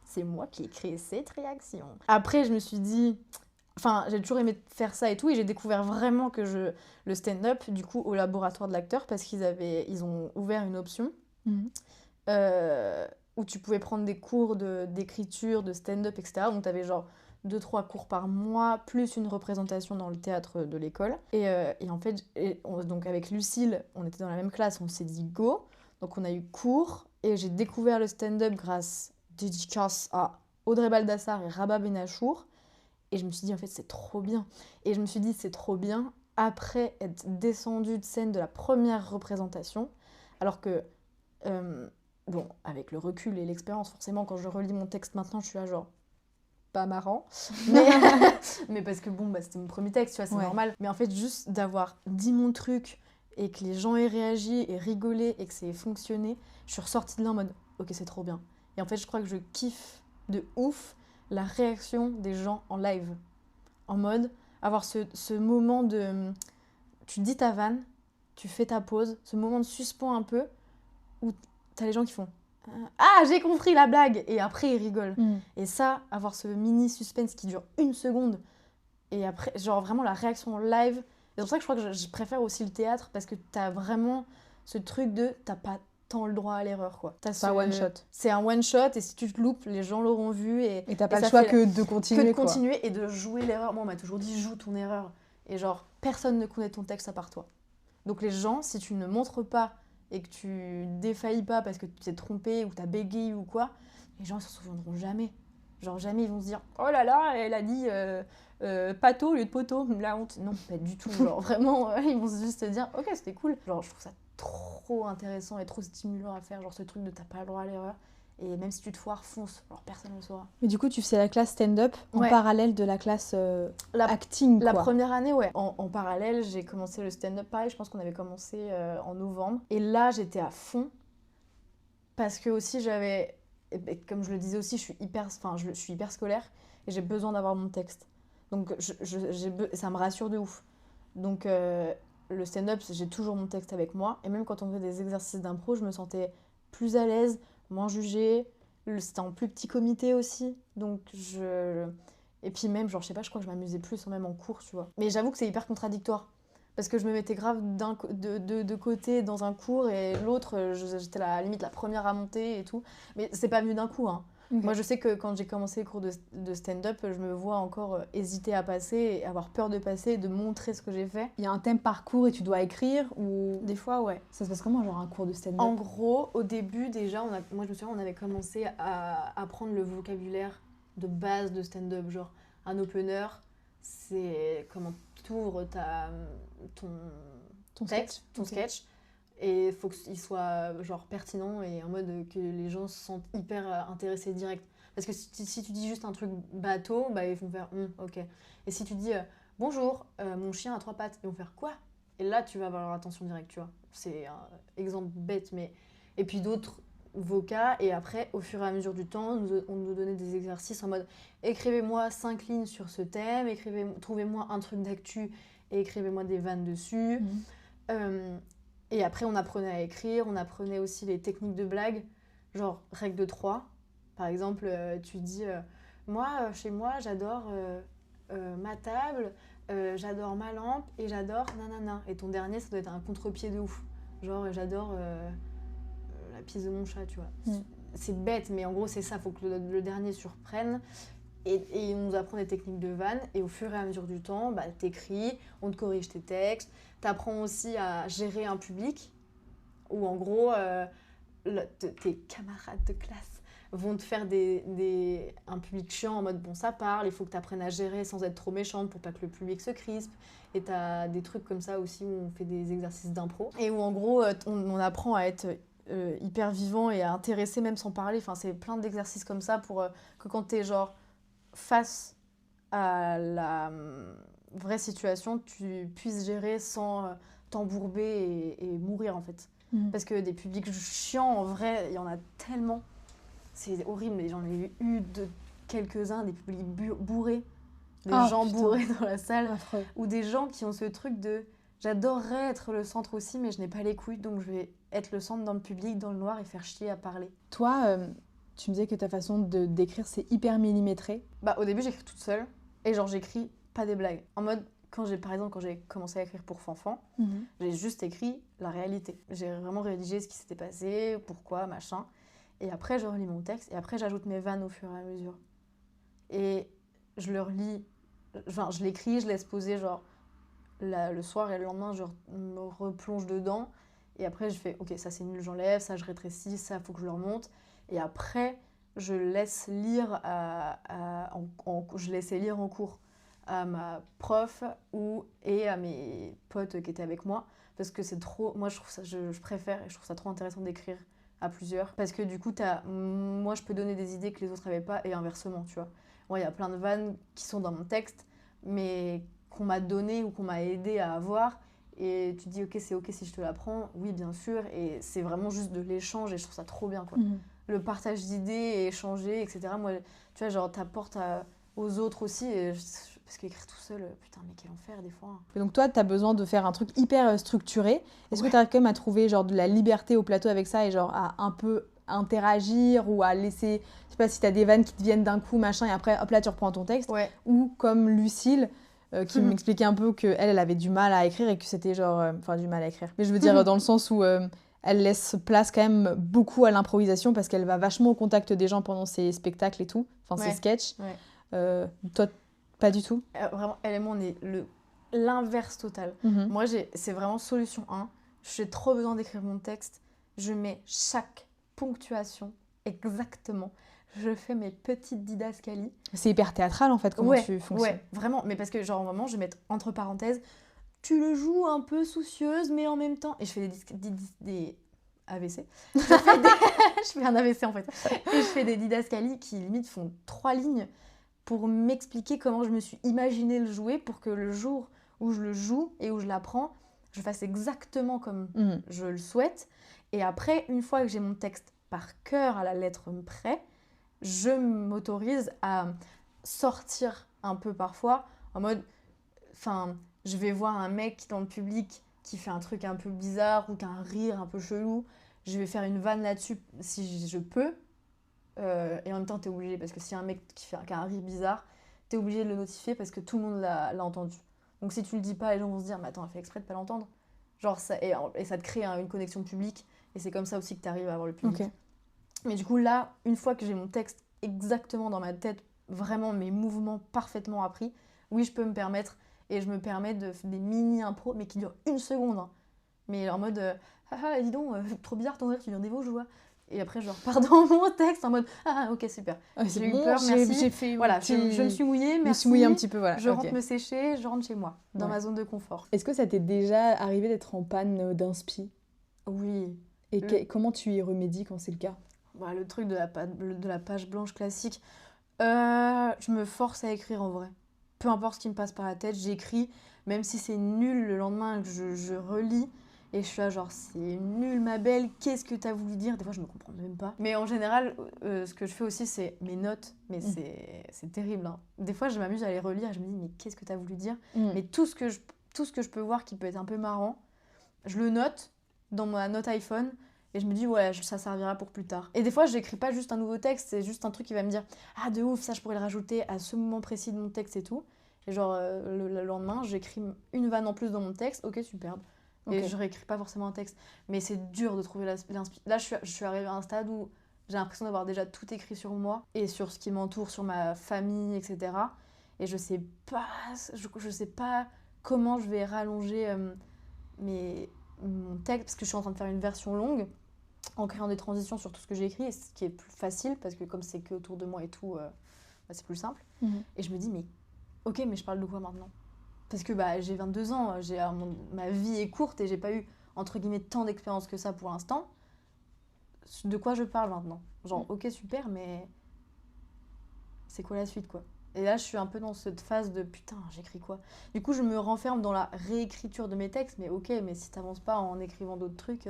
c'est moi qui ai créé cette réaction. Après, je me suis dit... Enfin, j'ai toujours aimé faire ça et tout, et j'ai découvert vraiment que le stand-up, du coup, au laboratoire de l'acteur, parce ils ont ouvert une option où tu pouvais prendre des cours d'écriture, de stand-up, etc. Donc, t'avais genre 2-3 cours par mois, plus une représentation dans le théâtre de l'école. Et en fait, donc avec Lucille, on était dans la même classe, on s'est dit go. Donc on a eu cours, et j'ai découvert le stand-up grâce, dédicace à Audrey Baldassar et Rabat Benachour. Et je me suis dit, en fait, c'est trop bien. Et je me suis dit, c'est trop bien après être descendue de scène de la première représentation. Alors que, bon, avec le recul et l'expérience, forcément, quand je relis mon texte maintenant, je suis là genre... pas marrant, mais parce que bon, bah, c'était mon premier texte, tu vois, c'est normal. Mais en fait, juste d'avoir dit mon truc et que les gens aient réagi et rigolé et que ça ait fonctionné, je suis ressortie de là en mode ok, c'est trop bien. Et en fait, je crois que je kiffe de ouf la réaction des gens en live. En mode avoir ce moment de... Tu dis ta vanne, tu fais ta pause, ce moment de suspens un peu où t'as les gens qui font ah, j'ai compris la blague, et après ils rigolent. Et ça, avoir ce mini suspense qui dure 1 seconde, et après, genre vraiment la réaction en live. C'est pour ça que je crois que je préfère aussi le théâtre, parce que t'as vraiment ce truc de t'as pas tant le droit à l'erreur, quoi. C'est un one shot. C'est un one shot, et si tu te loupes, les gens l'auront vu. Et t'as pas le choix que de continuer. Que de continuer et de jouer l'erreur. Moi, on m'a toujours dit joue ton erreur. Et genre, personne ne connaît ton texte à part toi. Donc les gens, si tu ne montres pas et que tu défaillis pas parce que tu t'es trompé ou t'as bégayé ou quoi, les gens s'en souviendront jamais. Genre jamais ils vont se dire « Oh là là, elle a dit pâteau au lieu de poteau, la honte ». Non, pas du tout. Genre vraiment, ils vont juste se dire « Ok, c'était cool ». Genre je trouve ça trop intéressant et trop stimulant à faire, genre ce truc de t'as pas le droit à l'erreur. Et même si tu te foires, fonce, alors personne ne le saura. Mais du coup, tu faisais la classe stand-up en Ouais. parallèle de la classe acting, La quoi. première année, ouais. En parallèle, j'ai commencé le stand-up. Pareil, je pense qu'on avait commencé en novembre. Et là, j'étais à fond. Parce que aussi, j'avais... Et comme je le disais aussi, je suis hyper scolaire. Et j'ai besoin d'avoir mon texte. Donc, ça me rassure de ouf. Donc, le stand-up, j'ai toujours mon texte avec moi. Et même quand on fait des exercices d'impro, je me sentais plus à l'aise, moins jugée. C'était en plus petit comité aussi. Donc, Et puis même, genre, je sais pas, je crois que je m'amusais plus même en cours, tu vois. Mais j'avoue que c'est hyper contradictoire. Parce que je me mettais grave de côté dans un cours et l'autre, j'étais à la limite la première à monter et tout. Mais c'est pas venu d'un coup, hein. Okay. Moi, je sais que quand j'ai commencé les cours de stand-up, je me vois encore hésiter à passer et avoir peur de passer et de montrer ce que j'ai fait. Il y a un thème par cours et tu dois écrire ou... Des fois, ouais. Ça se passe comment, genre un cours de stand-up? En gros, au début, déjà, moi je me souviens, on avait commencé à apprendre le vocabulaire de base de stand-up. Genre, un opener, c'est comment tu ouvres ton texte, ton sketch. Et il faut qu'il soit genre pertinent et en mode que les gens se sentent hyper intéressés direct. Parce que si tu dis juste un truc bateau, bah, ils vont faire ok. Et si tu dis bonjour, mon chien a 3 pattes, ils vont faire quoi? Et là, tu vas avoir leur attention directe, tu vois. C'est un exemple bête, mais. Et puis d'autres vocats. Et après, au fur et à mesure du temps, on nous donnait des exercices en mode écrivez-moi 5 lignes sur ce thème, trouvez-moi un truc d'actu et écrivez-moi des vannes dessus. Et après, on apprenait à écrire, on apprenait aussi les techniques de blague, genre règle de 3. Par exemple, tu dis moi, chez moi, j'adore ma table, j'adore ma lampe et j'adore nanana. Et ton dernier, ça doit être un contre-pied de ouf. Genre, j'adore la pisse de mon chat, tu vois. C'est bête, mais en gros, c'est ça. Faut que le dernier surprenne. Et on nous apprend des techniques de vanne. Et au fur et à mesure du temps, bah, t'écris, on te corrige tes textes. T'apprends aussi à gérer un public. Où en gros, tes camarades de classe vont te faire un public chiant en mode bon, ça parle. Il faut que t'apprennes à gérer sans être trop méchante pour pas que le public se crispe. Et t'as des trucs comme ça aussi où on fait des exercices d'impro. Et où en gros, on apprend à être hyper vivant et à intéresser même sans parler. Enfin, c'est plein d'exercices comme ça pour que quand t'es genre face à la vraie situation, tu puisses gérer sans t'embourber et mourir en fait. Parce que des publics chiants, en vrai, il y en a tellement. C'est horrible, mais j'en ai eu quelques-uns, des publics bourrés, des gens bourrés dans la salle, ou des gens qui ont ce truc de j'adorerais être le centre aussi, mais je n'ai pas les couilles, donc je vais être le centre dans le public, dans le noir, et faire chier à parler. Toi, tu me disais que ta façon d'écrire, c'est hyper millimétré. Bah, au début, j'écris toute seule, et genre, j'écris pas des blagues. En mode, par exemple, quand j'ai commencé à écrire pour Fanfan, j'ai juste écrit la réalité. J'ai vraiment rédigé ce qui s'était passé, pourquoi, machin. Et après, je relis mon texte, et après, j'ajoute mes vannes au fur et à mesure. Et je le relis, enfin, je l'écris, je laisse poser, genre, le soir, et le lendemain, je me replonge dedans. Et après, je fais, ok, ça c'est nul, j'enlève, ça je rétrécis, ça faut que je le remonte. Et après, je laisse lire je laissais lire en cours à ma prof et à mes potes qui étaient avec moi. Parce que c'est trop... Moi, je trouve ça, je préfère et je trouve ça trop intéressant d'écrire à plusieurs. Parce que du coup, moi, je peux donner des idées que les autres n'avaient pas et inversement, tu vois. Moi, il y a plein de vannes qui sont dans mon texte, mais qu'on m'a donné ou qu'on m'a aidé à avoir. Et tu te dis, ok, c'est ok si je te l'apprends. Oui, bien sûr. Et c'est vraiment juste de l'échange et je trouve ça trop bien, quoi. Le partage d'idées et échanger, etc. Moi, tu vois, genre, t'apportes aux autres aussi. Parce qu'écrire tout seul, putain, mais quel enfer, des fois. Et donc toi, t'as besoin de faire un truc hyper structuré. Est-ce que t'arrives quand même à trouver genre de la liberté au plateau avec ça et genre à un peu interagir ou à laisser... Je sais pas si t'as des vannes qui te viennent d'un coup, machin, et après, hop là, tu reprends ton texte. Ouais. Ou comme Lucille... qui m'expliquait un peu qu'elle avait du mal à écrire et que c'était genre... Enfin, du mal à écrire. Mais je veux dire dans le sens où elle laisse place quand même beaucoup à l'improvisation parce qu'elle va vachement au contact des gens pendant ses spectacles et tout. Enfin, ses sketchs. Ouais. Toi, pas du tout. Vraiment, elle et moi, on est l'inverse total. Moi, c'est vraiment solution 1. J'ai trop besoin d'écrire mon texte. Je mets chaque ponctuation exactement. Je fais mes petites didascalies. C'est hyper théâtral en fait, comment tu fonctionnes. Ouais, vraiment. Mais parce que genre, vraiment, je vais mettre entre parenthèses, tu le joues un peu soucieuse, mais en même temps... Et je fais des AVC. Je fais un AVC en fait. Et je fais des didascalies qui limite font 3 lignes pour m'expliquer comment je me suis imaginé le jouer pour que le jour où je le joue et où je l'apprends, je fasse exactement comme je le souhaite. Et après, une fois que j'ai mon texte par cœur à la lettre près, je m'autorise à sortir un peu parfois en mode... Enfin, je vais voir un mec dans le public qui fait un truc un peu bizarre ou qui a un rire un peu chelou. Je vais faire une vanne là-dessus si je peux. Et en même temps, t'es obligé, parce que s'il y a un mec qui a un rire bizarre, t'es obligé de le notifier parce que tout le monde l'a entendu. Donc si tu le dis pas, les gens vont se dire « Mais attends, elle fait exprès de pas l'entendre ». Genre ça, et ça te crée une connexion publique. Et c'est comme ça aussi que t'arrives à avoir le public. Okay. Mais du coup, là, une fois que j'ai mon texte exactement dans ma tête, vraiment mes mouvements parfaitement appris, oui, je peux me permettre... Et je me permets de faire des mini-impros, mais qui durent 1 seconde. Hein. Mais en mode, ah, dis donc, trop bizarre ton rire, tu viens des Vosges, vois. Et après, je repars dans mon texte en mode, ah, ok, super. J'ai eu peur, merci. J'ai fait voilà, je me suis mouillée, merci. Je me suis mouillée un petit peu, voilà. Je rentre me sécher, je rentre chez moi, dans ma zone de confort. Est-ce que ça t'est déjà arrivé d'être en panne d'inspi ? Oui. Et comment tu y remédies quand c'est le cas ? Bah, le truc de la page blanche classique, je me force à écrire en vrai. Peu importe ce qui me passe par la tête, j'écris, même si c'est nul le lendemain que je relis, et je suis là genre, c'est nul ma belle, qu'est-ce que t'as voulu dire ? Des fois je me comprends même pas. Mais en général, ce que je fais aussi, c'est mes notes, mais c'est terrible. Hein. Des fois je m'amuse à les relire, et je me dis, mais qu'est-ce que t'as voulu dire ? Mais tout ce que je peux voir qui peut être un peu marrant, je le note dans ma note iPhone, et je me dis, ouais, ça servira pour plus tard. Et des fois, je n'écris pas juste un nouveau texte, c'est juste un truc qui va me dire, ah, de ouf, ça, je pourrais le rajouter à ce moment précis de mon texte et tout. Et genre, le lendemain, j'écris une vanne en plus dans mon texte, ok, superbe. Et je réécris pas forcément un texte. Mais c'est dur de trouver l'inspiration. Là, je suis arrivée à un stade où j'ai l'impression d'avoir déjà tout écrit sur moi, et sur ce qui m'entoure, sur ma famille, etc. Et je sais pas comment je vais rallonger mon texte, parce que je suis en train de faire une version longue, en créant des transitions sur tout ce que j'ai écrit, ce qui est plus facile, parce que comme c'est que autour de moi et tout, c'est plus simple. Et je me dis, mais ok, mais je parle de quoi maintenant ? Parce que j'ai 22 ans, ma vie est courte et j'ai pas eu, entre guillemets, tant d'expérience que ça pour l'instant. De quoi je parle maintenant ? Genre, ok, super, mais c'est quoi la suite, quoi ? Et là, je suis un peu dans cette phase de putain, j'écris quoi ? Du coup, je me renferme dans la réécriture de mes textes, mais ok, mais si t'avances pas en écrivant d'autres trucs,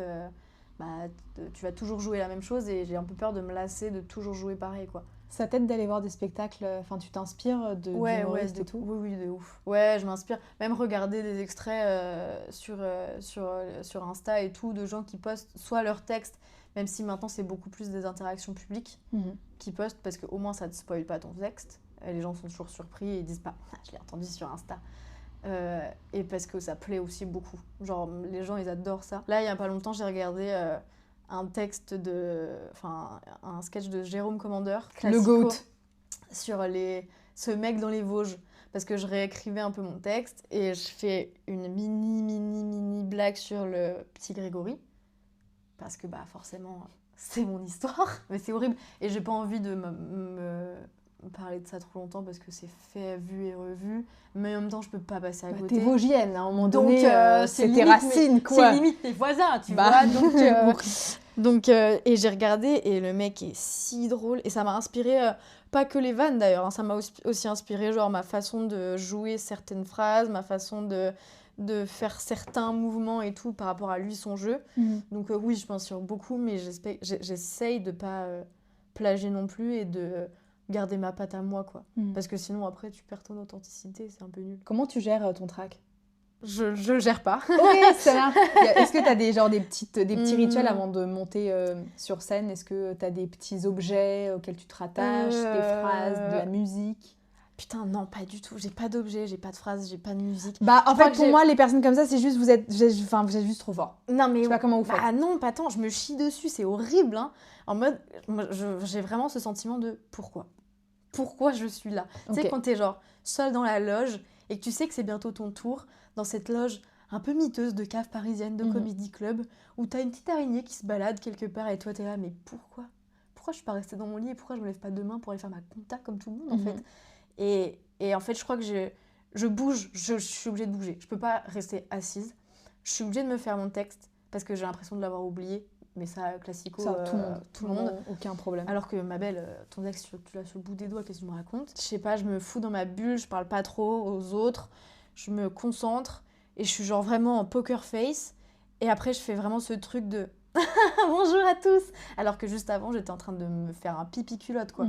tu vas toujours jouer la même chose, et j'ai un peu peur de me lasser de toujours jouer pareil, quoi. Ça t'aide d'aller voir des spectacles, enfin tu t'inspires d'humoristes et tout ? Oui, de ouf. Ouais, je m'inspire. Même regarder des extraits sur Insta et tout, de gens qui postent soit leurs textes, même si maintenant c'est beaucoup plus des interactions publiques, qui postent, parce qu'au moins ça ne te spoil pas ton texte. Et les gens sont toujours surpris et ils disent pas « je l'ai entendu sur Insta ». Et parce que ça plaît aussi beaucoup. Genre, les gens, ils adorent ça. Là, il y a pas longtemps, j'ai regardé un sketch de Jérôme Commandeur. Le GOAT. Sur ce mec dans les Vosges. Parce que je réécrivais un peu mon texte et je fais une mini blague sur le petit Grégory. Parce que, forcément, c'est mon histoire. Mais c'est horrible. Et j'ai pas envie de me parler de ça trop longtemps parce que c'est fait, vu et revu, mais en même temps je peux pas passer à côté. T'es vosgienne, à un moment donné, c'est tes limite, racines, quoi. C'est limite tes voisins, tu vois. Donc et j'ai regardé et le mec est si drôle et ça m'a inspiré, pas que les vannes d'ailleurs, hein, ça m'a aussi inspiré genre ma façon de jouer certaines phrases, ma façon de faire certains mouvements et tout par rapport à lui, son jeu. Donc oui, je m'inspire beaucoup, mais j'essaye de pas plagier non plus et de garder ma patte à moi, quoi. Parce que sinon, après, tu perds ton authenticité, c'est un peu nul. Comment tu gères ton track ? Je le gère pas. Ok, ça va. Est-ce que tu as des petits rituels avant de monter sur scène ? Est-ce que tu as des petits objets auxquels tu te rattaches, des phrases, de la musique ? Putain, non, pas du tout. J'ai pas d'objets, j'ai pas de phrases, j'ai pas de musique. En fait, pour moi, les personnes comme ça, c'est juste, vous êtes juste trop fort. Non, mais... Je sais pas comment vous faites. Ah non, pas tant, je me chie dessus, c'est horrible, hein. En mode, j'ai vraiment ce sentiment de pourquoi je suis là. Tu sais, quand t'es genre seule dans la loge et que tu sais que c'est bientôt ton tour dans cette loge un peu miteuse de cave parisienne, de comedy club, où t'as une petite araignée qui se balade quelque part et toi t'es là, mais pourquoi je suis pas restée dans mon lit et pourquoi je me lève pas demain pour aller faire ma compta comme tout le monde en fait. Et en fait je crois que je bouge, je suis obligée de bouger, je peux pas rester assise, je suis obligée de me faire mon texte parce que j'ai l'impression de l'avoir oublié, mais ça classico, Ça, tout le monde. Aucun problème. Alors que ma belle, ton ex, tu l'as sur le bout des doigts, qu'est-ce que tu me racontes? Je sais pas, je me fous dans ma bulle, je parle pas trop aux autres, je me concentre et je suis genre vraiment en poker face. Et après, je fais vraiment ce truc de bonjour à tous, alors que juste avant, j'étais en train de me faire un pipi culotte, quoi.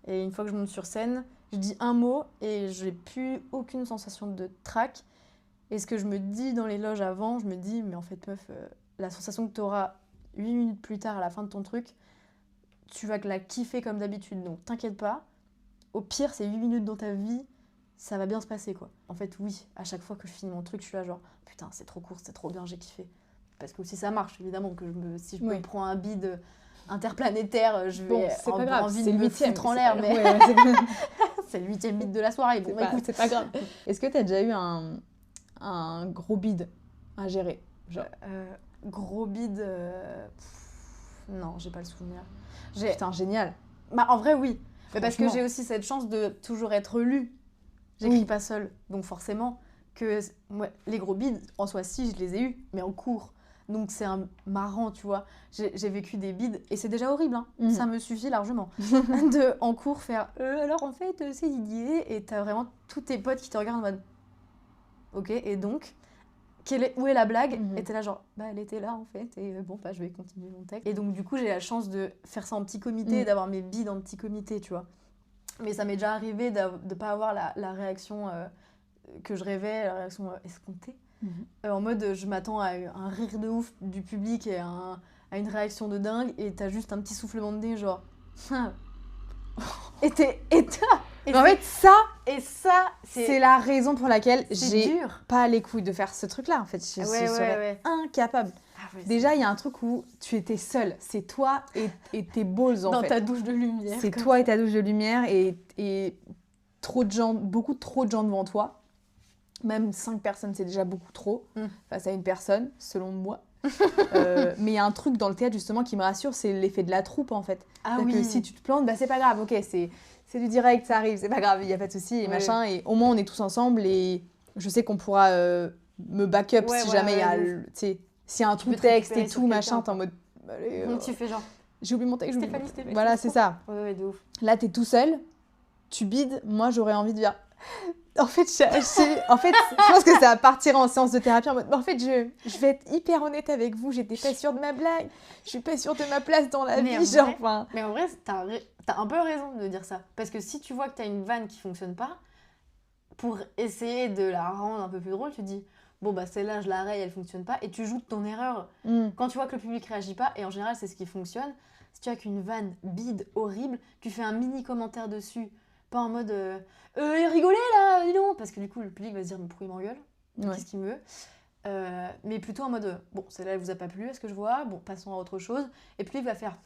Et une fois que je monte sur scène, je dis un mot et j'ai plus aucune sensation de trac. Et ce que je me dis dans les loges avant, je me dis, mais en fait, meuf, la sensation que tu auras 8 minutes plus tard à la fin de ton truc, tu vas la kiffer comme d'habitude. Donc t'inquiète pas. Au pire, ces 8 minutes dans ta vie, ça va bien se passer, quoi. En fait, oui, à chaque fois que je finis mon truc, je suis là genre, putain, c'est trop court, c'est trop bien, j'ai kiffé. Parce que aussi ça marche, évidemment, que si je me prends un bide interplanétaire, je vais c'est pas grave, envie c'est de le me 8e, foutre en l'air, mais ouais, c'est le 8e bide de la soirée. Bon, écoute, c'est pas grave. Est-ce que t'as déjà eu un gros bide à gérer, genre gros bide, non, j'ai pas le souvenir. Putain, génial. Bah, en vrai, oui. Mais parce que Franchement. j'ai aussi cette chance de toujours être lue. J'écris pas seule. Donc forcément, les gros bides, en soi, si, je les ai eus, mais en cours. Donc c'est marrant, tu vois. J'ai vécu des bides, et c'est déjà horrible, hein. Ça me suffit largement. De, en cours, faire alors en fait, c'est Didier, et t'as vraiment tous tes potes qui te regardent en mode ok, et donc où est la blague? Et t'es là genre, bah elle était là en fait, et bon bah je vais continuer mon texte. Et donc du coup j'ai la chance de faire ça en petit comité, et d'avoir mes bides en petit comité, tu vois. Mais ça m'est déjà arrivé de pas avoir la réaction que je rêvais, la réaction escomptée. En mode je m'attends à un rire de ouf du public et à une réaction de dingue, et t'as juste un petit soufflement de nez genre... En fait, ça, c'est c'est la raison pour laquelle c'est j'ai dur. pas les couilles de faire ce truc-là. En fait, je serais incapable. Ah ouais, Déjà, il y a un truc où tu étais seule. C'est toi et tes balls, en dans fait. ta douche de lumière. C'est toi et ta douche de lumière et trop de gens, beaucoup trop de gens devant toi. Même 5 personnes, c'est déjà beaucoup trop face à une personne, selon moi. Mais il y a un truc dans le théâtre, justement, qui me rassure, c'est l'effet de la troupe, en fait. Ah C'est-à-dire que si tu te plantes, bah c'est pas grave, ok, c'est du direct, ça arrive, c'est pas grave, il y a pas de souci, et machin. Et au moins, on est tous ensemble, et je sais qu'on pourra me back-up si jamais il y a, tu sais, s'il y a un trou texte et tout, machin, t'es en mode... Allez, Donc tu fais genre... j'ai oublié mon texte, Stéphanie, voilà, c'est ça. Ouais, de ouf. Là, t'es tout seul, tu bides, moi, j'aurais envie de dire... En fait, je pense que ça va partir en séance de thérapie en mode... En fait, je vais être hyper honnête avec vous, j'étais pas sûre de ma blague, je suis pas sûre de ma place dans la vie, genre... Enfin... Mais en vrai, t'as un peu raison de dire ça. Parce que si tu vois que t'as une vanne qui fonctionne pas, pour essayer de la rendre un peu plus drôle, tu dis... Bon, bah celle-là, je la raye, elle fonctionne pas, et tu joues de ton erreur. Quand tu vois que le public réagit pas, et en général, c'est ce qui fonctionne, si tu as qu'une vanne bide, horrible, tu fais un mini commentaire dessus, pas en mode rigolez là, dis donc, parce que du coup le public va se dire mais pourquoi il m'engueule, qu'est-ce qu'il me veut, mais plutôt en mode bon celle-là elle vous a pas plu, est-ce que je vois, bon passons à autre chose, et puis il va faire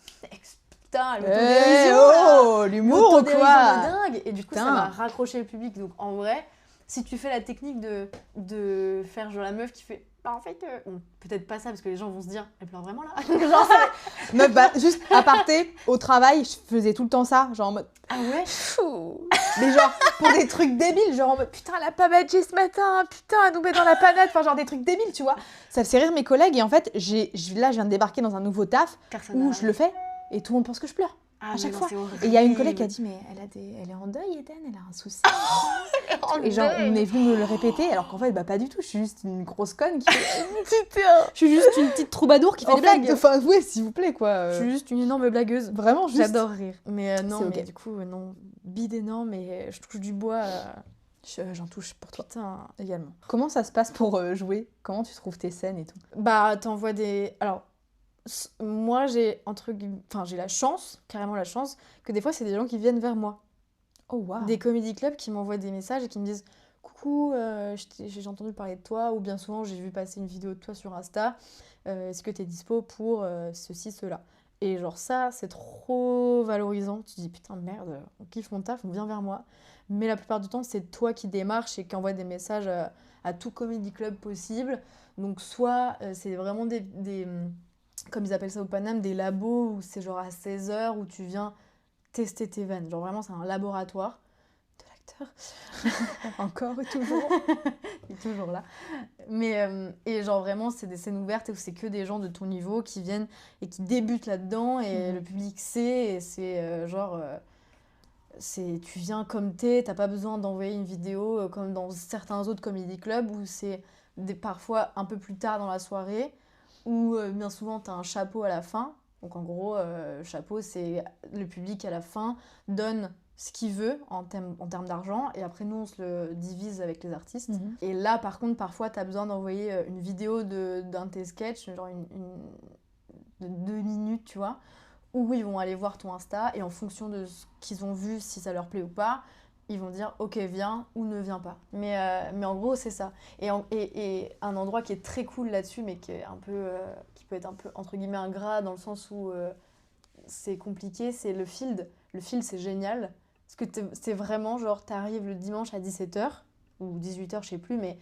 putain l'autodérision, l'humour ou quoi de dingue, et du coup ça va raccrocher le public. Donc en vrai si tu fais la technique de faire genre la meuf qui fait bah en fait bon, peut-être pas ça parce que les gens vont se dire elle pleure vraiment là. Genre, meuf, bah, juste aparté, au travail je faisait tout le temps ça, genre en mode ah ouais mais genre pour des trucs débiles, genre en mode putain elle a pas badgé ce matin, putain elle nous met dans la panade, enfin genre des trucs débiles, tu vois. Ça faisait rire mes collègues, et en fait là je viens de débarquer dans un nouveau taf où je le fais et tout le monde pense que je pleure. À chaque fois. Et il y a une collègue qui a dit mais elle est en deuil, Eden, elle a un souci. Et genre on est venu me le répéter, alors qu'en fait bah pas du tout, je suis juste une grosse conne qui fait... je suis juste une petite troubadour qui fait des blagues. Enfin ouais, s'il vous plaît quoi. Je suis juste une énorme blagueuse. Vraiment juste. J'adore rire. Mais non, mais du coup non, bide énorme, mais je touche du bois. J'en touche pour toi. Putain. Également. Comment ça se passe pour jouer? Comment tu trouves tes scènes et tout? Bah t'envoies des... Alors moi j'ai la chance, carrément la chance, que des fois c'est des gens qui viennent vers moi. Oh wow. Des comédie clubs qui m'envoient des messages et qui me disent coucou, j'ai entendu parler de toi, ou bien souvent j'ai vu passer une vidéo de toi sur Insta, est-ce que t'es dispo pour ceci, cela. Et genre ça, c'est trop valorisant. Tu te dis putain merde, on kiffe mon taf, on vient vers moi. Mais la plupart du temps, c'est toi qui démarches et qui envoie des messages à tout comedy club possible. Donc soit c'est vraiment comme ils appellent ça au Paname, des labos où c'est genre à 16h où tu viens tester tes vannes. Genre vraiment, c'est un laboratoire de l'acteur. Encore et toujours. Il est toujours là. Mais, et genre vraiment, c'est des scènes ouvertes où c'est que des gens de ton niveau qui viennent et qui débutent là-dedans et le public sait et c'est tu viens comme t'as pas besoin d'envoyer une vidéo comme dans certains autres comedy clubs où c'est parfois un peu plus tard dans la soirée où bien souvent t'as un chapeau à la fin. Donc en gros, chapeau, c'est le public à la fin donne ce qu'il veut en termes d'argent et après nous on se le divise avec les artistes. Et là par contre parfois t'as besoin d'envoyer une vidéo d'un de tes sketchs, genre de 2 minutes tu vois, où ils vont aller voir ton Insta et en fonction de ce qu'ils ont vu, si ça leur plaît ou pas, ils vont dire ok viens ou ne viens pas. Mais en gros c'est ça. Et un endroit qui est très cool là-dessus mais qui est un peu qui peut être un peu entre guillemets ingrat dans le sens où c'est compliqué, c'est le field. Le field c'est génial. Parce que c'est vraiment genre, t'arrives le dimanche à 17h, ou 18h, je sais plus, mais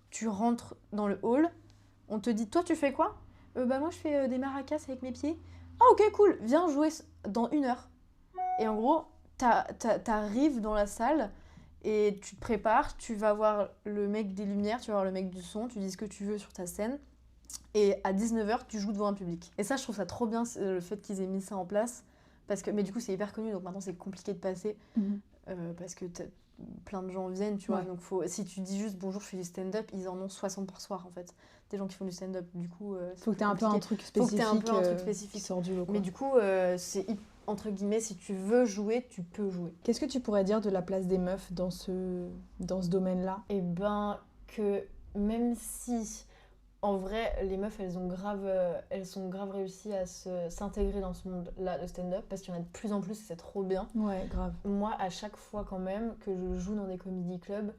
tu rentres dans le hall, on te dit, toi tu fais quoi ? Bah moi je fais des maracas avec mes pieds. Ah ok cool, viens jouer dans 1 heure. Et en gros, t'arrives dans la salle et tu te prépares, tu vas voir le mec des lumières, tu vas voir le mec du son, tu dis ce que tu veux sur ta scène. Et à 19h, tu joues devant un public. Et ça, je trouve ça trop bien, le fait qu'ils aient mis ça en place. Mais du coup, c'est hyper connu, donc maintenant, c'est compliqué de passer. Parce que plein de gens viennent, tu vois. Donc, si tu dis juste « Bonjour, je fais du stand-up », ils en ont 60 par soir, en fait. Des gens qui font du stand-up, du coup... Faut que t'aies un peu un truc spécifique. Faut que t'aies un peu un truc spécifique. Qui sort du lot, quoi. Mais du coup, c'est entre guillemets, si tu veux jouer, tu peux jouer. Qu'est-ce que tu pourrais dire de la place des meufs dans ce domaine-là ? Eh ben, que même si... En vrai, les meufs, elles sont grave réussies à s'intégrer dans ce monde-là de stand-up parce qu'il y en a de plus en plus et c'est trop bien. Ouais, grave. Moi, à chaque fois quand même que je joue dans des comedy clubs,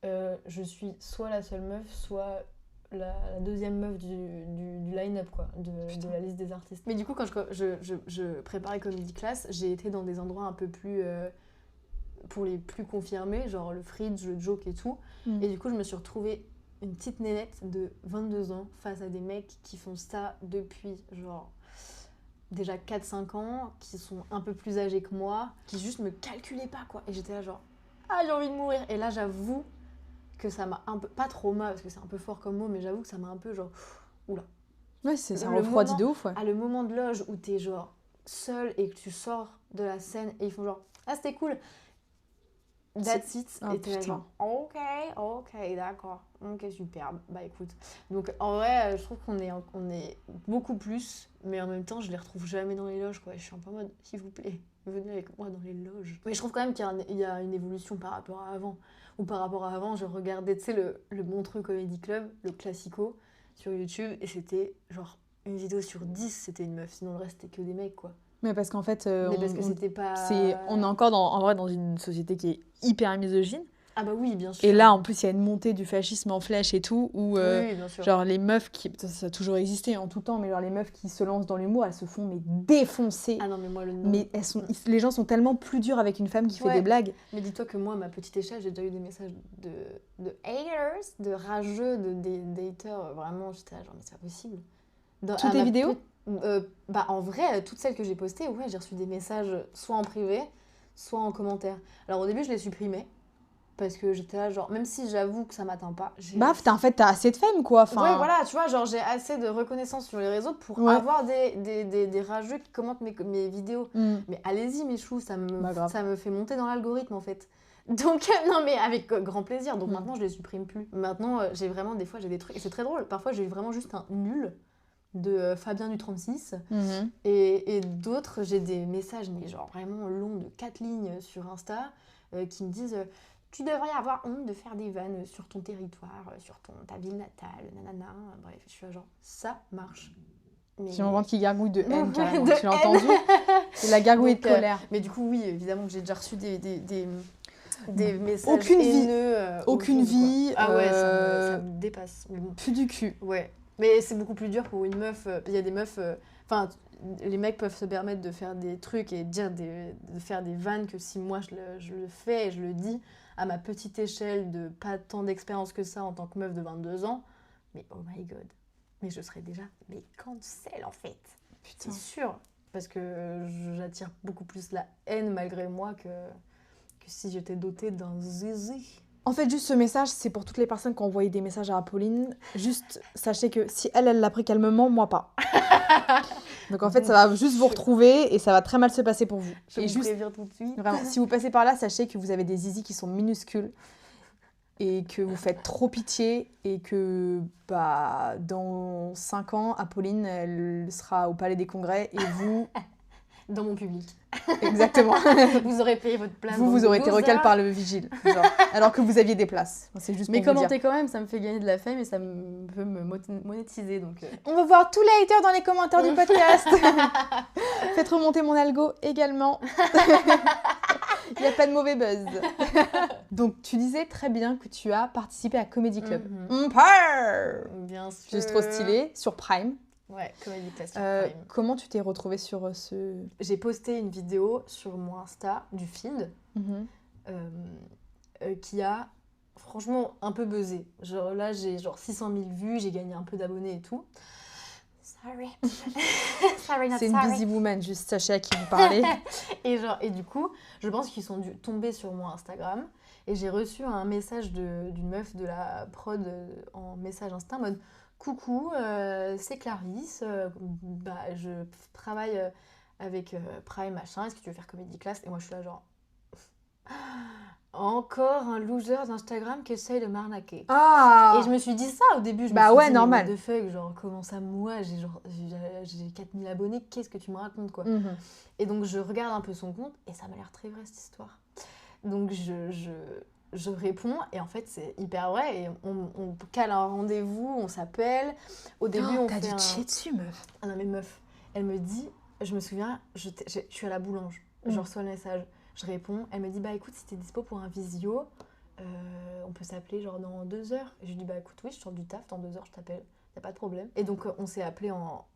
je suis soit la seule meuf, soit la deuxième meuf du line-up, quoi, de la liste des artistes. Mais du coup, quand je préparais Comedy Class, j'ai été dans des endroits un peu plus... pour les plus confirmés, genre le Fridge, le Joke et tout. Et du coup, je me suis retrouvée une petite nénette de 22 ans face à des mecs qui font ça depuis genre déjà 4-5 ans, qui sont un peu plus âgés que moi, qui juste me calculaient pas quoi. Et j'étais là genre ah j'ai envie de mourir. Et là j'avoue que ça m'a un peu, pas trauma parce que c'est un peu fort comme mot, mais j'avoue que ça m'a un peu genre oula. Ouais ça refroidit de ouf ouais. À le moment de loge où t'es genre seul et que tu sors de la scène et ils font genre ah c'était cool. That's it. Oh, et t'es genre ok d'accord, ok superbe, bah écoute. Donc en vrai je trouve qu'on est beaucoup plus, mais en même temps je les retrouve jamais dans les loges quoi. Je suis un peu en mode s'il vous plaît venez avec moi dans les loges. Mais je trouve quand même qu'il y a une évolution par rapport à avant. Ou par rapport à avant je regardais tu sais le Montreux Comedy Club, le classico sur YouTube et c'était genre une vidéo sur 10 c'était une meuf, sinon le reste c'était que des mecs quoi. Mais parce qu'en fait, c'était pas... on est encore en vrai dans une société qui est hyper misogyne. Ah bah oui, bien sûr. Et là, en plus, il y a une montée du fascisme en flèche et tout, où oui, bien sûr. genre les meufs ça a toujours existé en tout temps, mais genre les meufs qui se lancent dans l'humour, elles se font défoncer. Ah non, mais moi mais les gens sont tellement plus durs avec une femme qui fait des blagues. Mais dis-toi que moi, à ma petite échelle, j'ai déjà eu des messages de haters, de rageux, des haters. Vraiment, j'étais là genre, mais c'est pas possible. Toutes tes vidéos bah en vrai, toutes celles que j'ai postées, ouais, j'ai reçu des messages soit en privé, soit en commentaire. Alors au début, je les supprimais parce que j'étais là genre même si j'avoue que ça m'atteint pas. En fait, t'as assez de fame quoi. Enfin... Ouais, voilà, tu vois, genre j'ai assez de reconnaissance sur les réseaux pour avoir des rageux qui commentent mes vidéos. Mais allez-y mes choux, ça me fait monter dans l'algorithme en fait. Donc non mais avec grand plaisir. Donc maintenant je les supprime plus. Maintenant j'ai vraiment des fois j'ai des trucs et c'est très drôle. Parfois j'ai vraiment juste un nul de Fabien du 36 et d'autres j'ai des messages mais genre vraiment longs de 4 lignes sur Insta qui me disent tu devrais avoir honte de faire des vannes sur ton territoire, sur ta ville natale, nanana. Bref, je suis là genre ça marche. Mais... J'ai mon ventre qui gargouille de haine carrément, tu l'as entendu. C'est la gargouille de colère. Mais du coup oui, évidemment que j'ai déjà reçu des messages haineux. Aucune vie. Ah ouais, ça me dépasse. Mais bon. Plus du cul. Ouais. Mais c'est beaucoup plus dur pour une meuf. Il y a des meufs. Enfin, les mecs peuvent se permettre de faire des trucs et de faire des vannes que si moi je le fais et je le dis à ma petite échelle de pas tant d'expérience que ça en tant que meuf de 22 ans. Mais oh my god. Mais je serais déjà cancel en fait. Putain. C'est sûr. Parce que j'attire beaucoup plus la haine malgré moi que si j'étais dotée d'un zizi. En fait, juste ce message, c'est pour toutes les personnes qui ont envoyé des messages à Apolline. Juste, sachez que si elle l'a pris calmement, moi pas. Donc en fait, ça va juste vous retrouver et ça va très mal se passer pour vous. Je et vous juste, préviens tout de suite. vraiment, si vous passez par là, sachez que vous avez des zizis qui sont minuscules et que vous faites trop pitié et que dans 5 ans, Apolline, elle sera au Palais des Congrès et vous... Dans mon public. Exactement. Vous aurez payé votre place. Vous aurez été recal par le vigile, genre, alors que vous aviez des places. C'est juste Mais pour vous dire. commentez quand même, ça me fait gagner de la fame et ça peut me monétiser. Donc, On va voir tous les haters dans les commentaires du podcast. Faites remonter mon algo également. Il n'y a pas de mauvais buzz. Donc, tu disais très bien que tu as participé à Comedy Club. Bien sûr. Juste trop stylé, sur Prime. Ouais, Comedy Classic Prime. Comment tu t'es retrouvée sur ce... J'ai posté une vidéo sur mon Insta du feed qui a franchement un peu buzzé. Genre là, j'ai 600 000 vues, j'ai gagné un peu d'abonnés et tout. Sorry. Sorry, not C'est une sorry. busy woman, juste sachez à qui vous parlez. Et du coup, je pense qu'ils sont tombés sur mon Instagram et j'ai reçu un message d'une meuf de la prod en message Insta en mode coucou, c'est Clarisse, je travaille avec Prime machin, est-ce que tu veux faire Comedy Class? Et moi je suis là genre encore un loser d'Instagram qui essaye de m'arnaquer. Ah. Et je me suis dit ça au début, je me Bah suis ouais, dit, normal. mais what the fuck, genre comment ça moi j'ai 4000 abonnés, qu'est-ce que tu me racontes quoi. Et donc je regarde un peu son compte et ça m'a l'air très vrai cette histoire. Donc je réponds et en fait c'est hyper vrai et on cale un rendez-vous, on s'appelle. Au début on t'as fait dû te chier dessus, meuf. Ah non mais meuf, elle me dit, je me souviens, je suis à la boulange, je reçois le message, je réponds, elle me dit bah écoute si t'es dispo pour un visio, on peut s'appeler genre dans 2 heures. Et je lui dis bah écoute oui je sors du taf, dans 2 heures je t'appelle, y a pas de problème. Et donc on s'est appelé en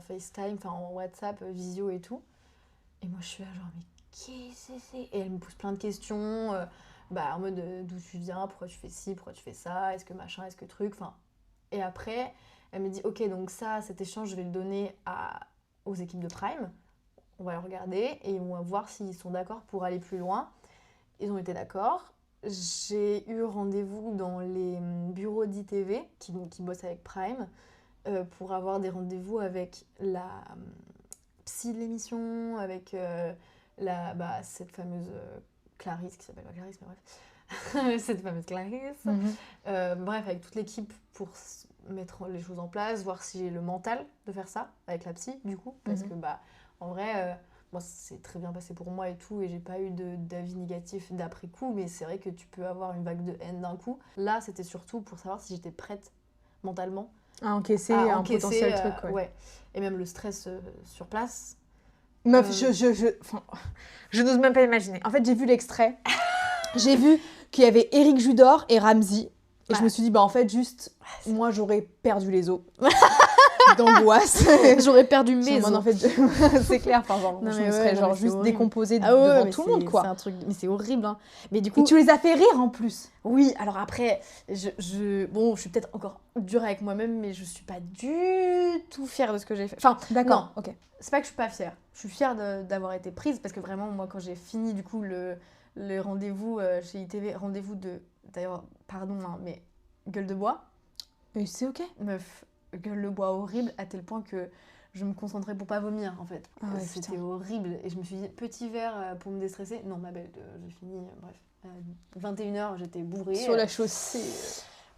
FaceTime, enfin en WhatsApp, visio et tout. Et moi je suis là genre mais qu'est-ce que c'est? Et elle me pose plein de questions, en mode d'où tu viens, pourquoi tu fais ci, pourquoi tu fais ça, est-ce que machin, est-ce que truc, enfin. Et après, elle me dit ok donc cet échange je vais le donner aux équipes de Prime, on va le regarder et on va voir s'ils sont d'accord pour aller plus loin. Ils ont été d'accord. J'ai eu rendez-vous dans les bureaux d'ITV qui bossent avec Prime pour avoir des rendez-vous avec la psy de l'émission, avec cette fameuse Clarisse, qui s'appelle pas Clarisse, mais bref. Cette fameuse Clarisse. Bref, avec toute l'équipe pour mettre les choses en place, voir si j'ai le mental de faire ça avec la psy, du coup. Parce que, en vrai, moi, c'est très bien passé pour moi et tout, et j'ai pas eu d'avis négatif d'après coup, mais c'est vrai que tu peux avoir une vague de haine d'un coup. Là, c'était surtout pour savoir si j'étais prête mentalement à encaisser un potentiel truc. Ouais. Et même le stress sur place. Meuf, je n'ose même pas imaginer. En fait, j'ai vu l'extrait. J'ai vu qu'il y avait Éric Judor et Ramzy. Et je me suis dit, en fait, juste, moi, j'aurais perdu les os. D'angoisse. J'aurais perdu mes os. En fait, c'est clair. Enfin, genre, non, je me serais juste horrible. décomposée devant tout le monde, quoi. C'est un truc... Mais c'est horrible, hein. Mais du coup... Et tu les as fait rire, en plus. Oui, alors après, je suis peut-être encore dure avec moi-même, mais je suis pas du tout fière de ce que j'ai fait. Enfin, d'accord, ok. C'est pas que je suis pas fière. Je suis fière d'avoir été prise, parce que vraiment, moi, quand j'ai fini, du coup, le rendez-vous chez ITV, rendez-vous de... D'ailleurs, pardon, hein, mais gueule de bois. Mais c'est ok. Meuf, gueule de bois horrible, à tel point que je me concentrais pour pas vomir, en fait. Ah ouais, c'était horrible. Et je me suis dit, petit verre pour me déstresser. Non, ma belle, j'ai fini, bref. 21h, j'étais bourrée. Sur la chaussée,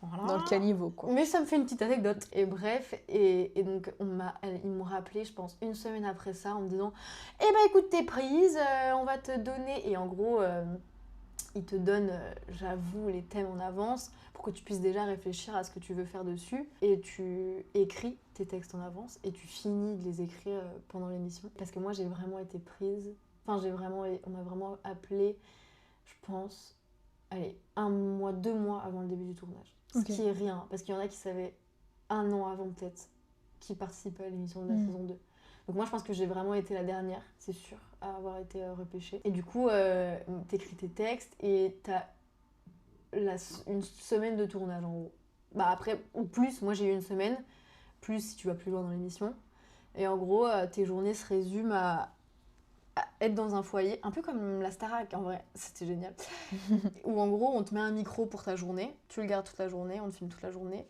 voilà. dans le caniveau, quoi. Mais ça me fait une petite anecdote. Et bref, et donc ils m'ont rappelé, je pense, 1 semaine après ça, en me disant « Eh ben écoute, t'es prise, on va te donner... » Et en gros, ils te donnent, j'avoue, les thèmes en avance pour que tu puisses déjà réfléchir à ce que tu veux faire dessus. Et tu écris tes textes en avance et tu finis de les écrire pendant l'émission. Parce que moi, j'ai vraiment été prise. Enfin, on m'a vraiment appelée, je pense, 1 mois, 2 mois avant le début du tournage. Ce qui est rien, parce qu'il y en a qui savaient 1 an avant peut-être qui participait à l'émission de la saison 2. Donc moi je pense que j'ai vraiment été la dernière, c'est sûr, à avoir été repêchée. Et du coup, t'écris tes textes et t'as une semaine de tournage en gros. Bah après, ou plus, moi j'ai eu une semaine, plus si tu vas plus loin dans l'émission. Et en gros, tes journées se résument à être dans un foyer, un peu comme la Starac en vrai, c'était génial. Où en gros, on te met un micro pour ta journée, tu le gardes toute la journée, on te filme toute la journée.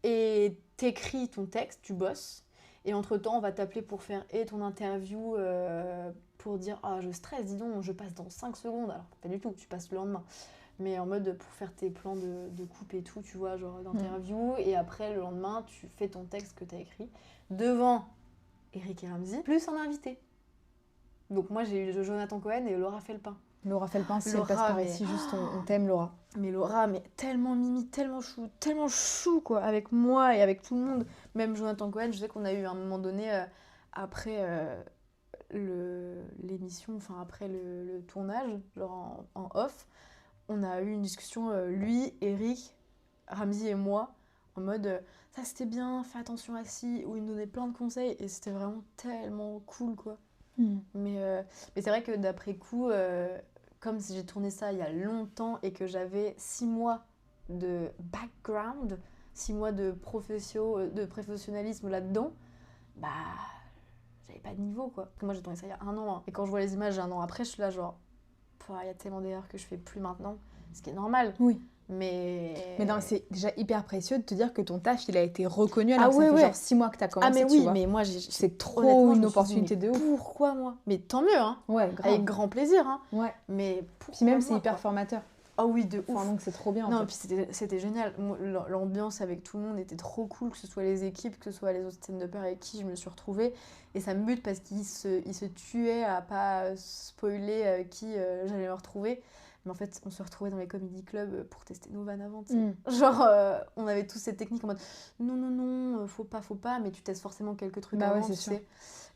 Et t'écris ton texte, tu bosses. Et entre-temps, on va t'appeler pour faire ton interview, pour dire « Ah, je stresse, dis donc, je passe dans 5 secondes. » Alors, pas du tout, tu passes le lendemain. Mais en mode pour faire tes plans de coupe et tout, tu vois, genre d'interview. Et après, le lendemain, tu fais ton texte que t'as écrit devant Eric et Ramzy, plus un invité. Donc moi, j'ai eu Jonathan Cohen et Laura Felpin. Laura Felpin, si Laura, elle passe par mais- ici, juste on t'aime, Laura. Mais Laura, mais tellement mimi, tellement chou, quoi, avec moi et avec tout le monde. Même Jonathan Cohen, je sais qu'on a eu à un moment donné, après l'émission, enfin après le tournage, genre en off, on a eu une discussion, lui, Eric, Ramzy et moi, en mode ça c'était bien, fais attention à ci, où il nous donnait plein de conseils et c'était vraiment tellement cool, quoi. Mais c'est vrai que d'après coup, comme si j'ai tourné ça il y a longtemps et que j'avais 6 mois de background, 6 mois de professionnalisme là-dedans, bah j'avais pas de niveau, quoi. Moi j'ai tourné ça il y a 1 an, hein. Et quand je vois les images 1 an après, je suis là genre, il y a tellement d'erreurs que je fais plus maintenant, ce qui est normal. Oui. Mais Mais non, c'est déjà hyper précieux de te dire que ton taf, il a été reconnu alors Ah que ça ouais, fait ouais. genre 6 mois que t'as commencé, mais tu oui, vois. mais moi C'est trop honnêtement, je une me suis dit, opportunité mais de ouf. pourquoi moi? Mais tant mieux, hein. Ouais, grave. Avec grand plaisir, hein. Ouais. Mais pourquoi Puis même, c'est moi, hyper quoi. formateur. Ah oui, de ouf. Enfin, donc c'est trop bien. Non, en et fait. puis c'était génial. Moi, l'ambiance avec tout le monde était trop cool, que ce soit les équipes, que ce soit les autres stand-uppers avec qui je me suis retrouvée. Et ça me bute parce qu'ils se tuaient à pas spoiler qui j'allais me retrouver. Mais en fait, on se retrouvait dans les comedy clubs pour tester nos vannes avant, tu sais. Genre, on avait tous ces techniques en mode non, faut pas, mais tu testes forcément quelques trucs Bah ouais, avant, c'est tu sûr. sais.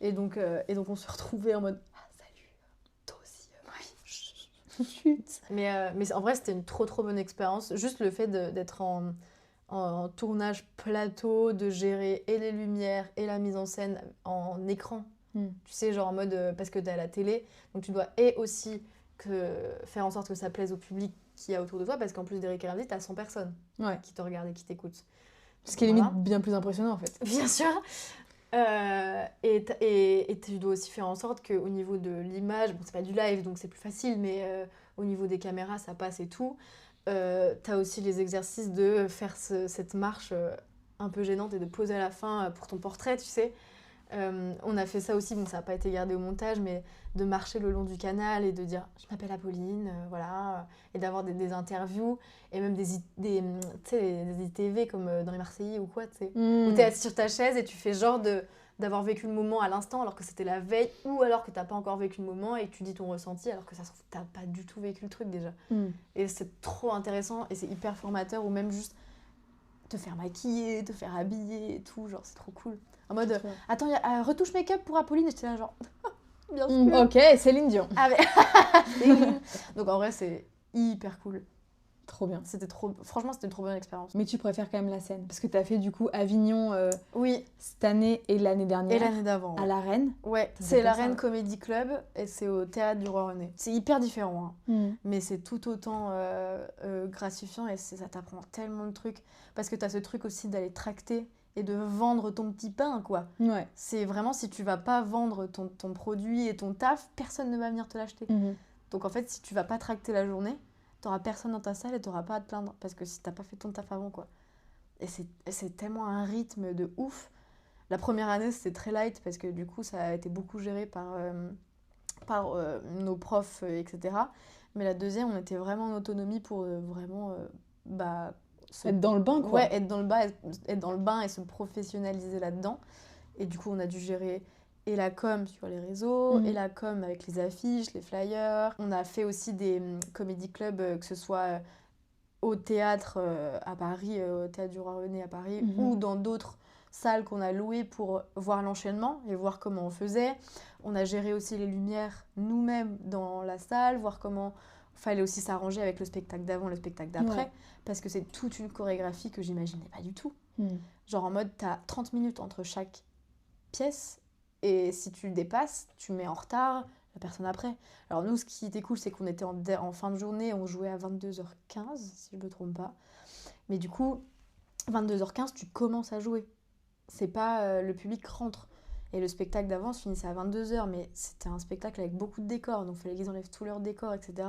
Et donc on se retrouvait en mode salut, toi aussi. Chut. Mais en vrai, c'était une trop bonne expérience. Juste le fait d'être en tournage plateau, de gérer et les lumières et la mise en scène en écran. Tu sais, genre en mode, parce que t'es à la télé, donc tu dois aussi faire en sorte que ça plaise au public qui y a autour de toi, parce qu'en plus d'Eric et Ramzy, t'as 100 personnes Ouais. qui te regardent et qui t'écoutent. Ce qui est Voilà. limite bien plus impressionnant en fait. Bien sûr. Et tu dois aussi faire en sorte qu'au niveau de l'image, bon c'est pas du live donc c'est plus facile, mais au niveau des caméras ça passe et tout. T'as aussi les exercices de faire cette marche un peu gênante et de poser à la fin pour ton portrait, tu sais. On a fait ça aussi, bon ça n'a pas été gardé au montage, mais de marcher le long du canal et de dire je m'appelle Apolline, voilà, et d'avoir des interviews et même tu sais, des ITV comme dans les Marseillais ou quoi, tu sais, où t'es assis sur ta chaise et tu fais genre d'avoir vécu le moment à l'instant alors que c'était la veille, ou alors que t'as pas encore vécu le moment et que tu dis ton ressenti alors que ça se trouve t'as pas du tout vécu le truc déjà. Et c'est trop intéressant et c'est hyper formateur, ou même juste te faire maquiller, te faire habiller et tout, genre c'est trop cool. En mode, attends, il y a retouche make-up pour Apolline, et j'étais là genre, bien sûr. Ok, Céline Dion. Ah, mais... Donc en vrai, c'est hyper cool. Trop bien. Franchement, c'était une trop bonne expérience. Mais tu préfères quand même la scène parce que t'as fait du coup Avignon Oui, cette année et l'année dernière. et l'année d'avant. À la Reine. Ouais, Ça c'est s'appelle la ça, Reine ouais. Comedy Club et c'est au Théâtre du Roi René. C'est hyper différent, hein. Mais c'est tout autant gratifiant et ça t'apprend tellement de trucs. Parce que t'as ce truc aussi d'aller tracter et de vendre ton petit pain, quoi. Ouais. C'est vraiment, si tu vas pas vendre ton produit et ton taf, personne ne va venir te l'acheter. Donc en fait, si tu vas pas tracter la journée, t'auras personne dans ta salle et t'auras pas à te plaindre. Parce que si t'as pas fait ton taf avant, quoi. Et c'est tellement un rythme de ouf. La première année, c'était très light parce que du coup, ça a été beaucoup géré par nos profs, etc. Mais la deuxième, on était vraiment en autonomie pour vraiment... Être dans le bain, quoi. Ouais, être dans le bain et se professionnaliser là-dedans. Et du coup, on a dû gérer et la com sur les réseaux, et la com avec les affiches, les flyers. On a fait aussi des comédie clubs, que ce soit au théâtre à Paris, au Théâtre du Roi René à Paris, ou dans d'autres salles qu'on a louées pour voir l'enchaînement et voir comment on faisait. On a géré aussi les lumières nous-mêmes dans la salle, voir comment... Fallait aussi s'arranger avec le spectacle d'avant, le spectacle d'après, parce que c'est toute une chorégraphie que j'imaginais pas du tout. Genre en mode, t'as 30 minutes entre chaque pièce, et si tu le dépasses, tu mets en retard la personne après. Alors nous, ce qui était cool, c'est qu'on était en fin de journée, on jouait à 22h15, si je me trompe pas. Mais du coup, 22h15, tu commences à jouer. C'est pas le public rentre. Et le spectacle d'avant se finissait à 22h, mais c'était un spectacle avec beaucoup de décors, donc il fallait qu'ils enlèvent tous leurs décors, etc.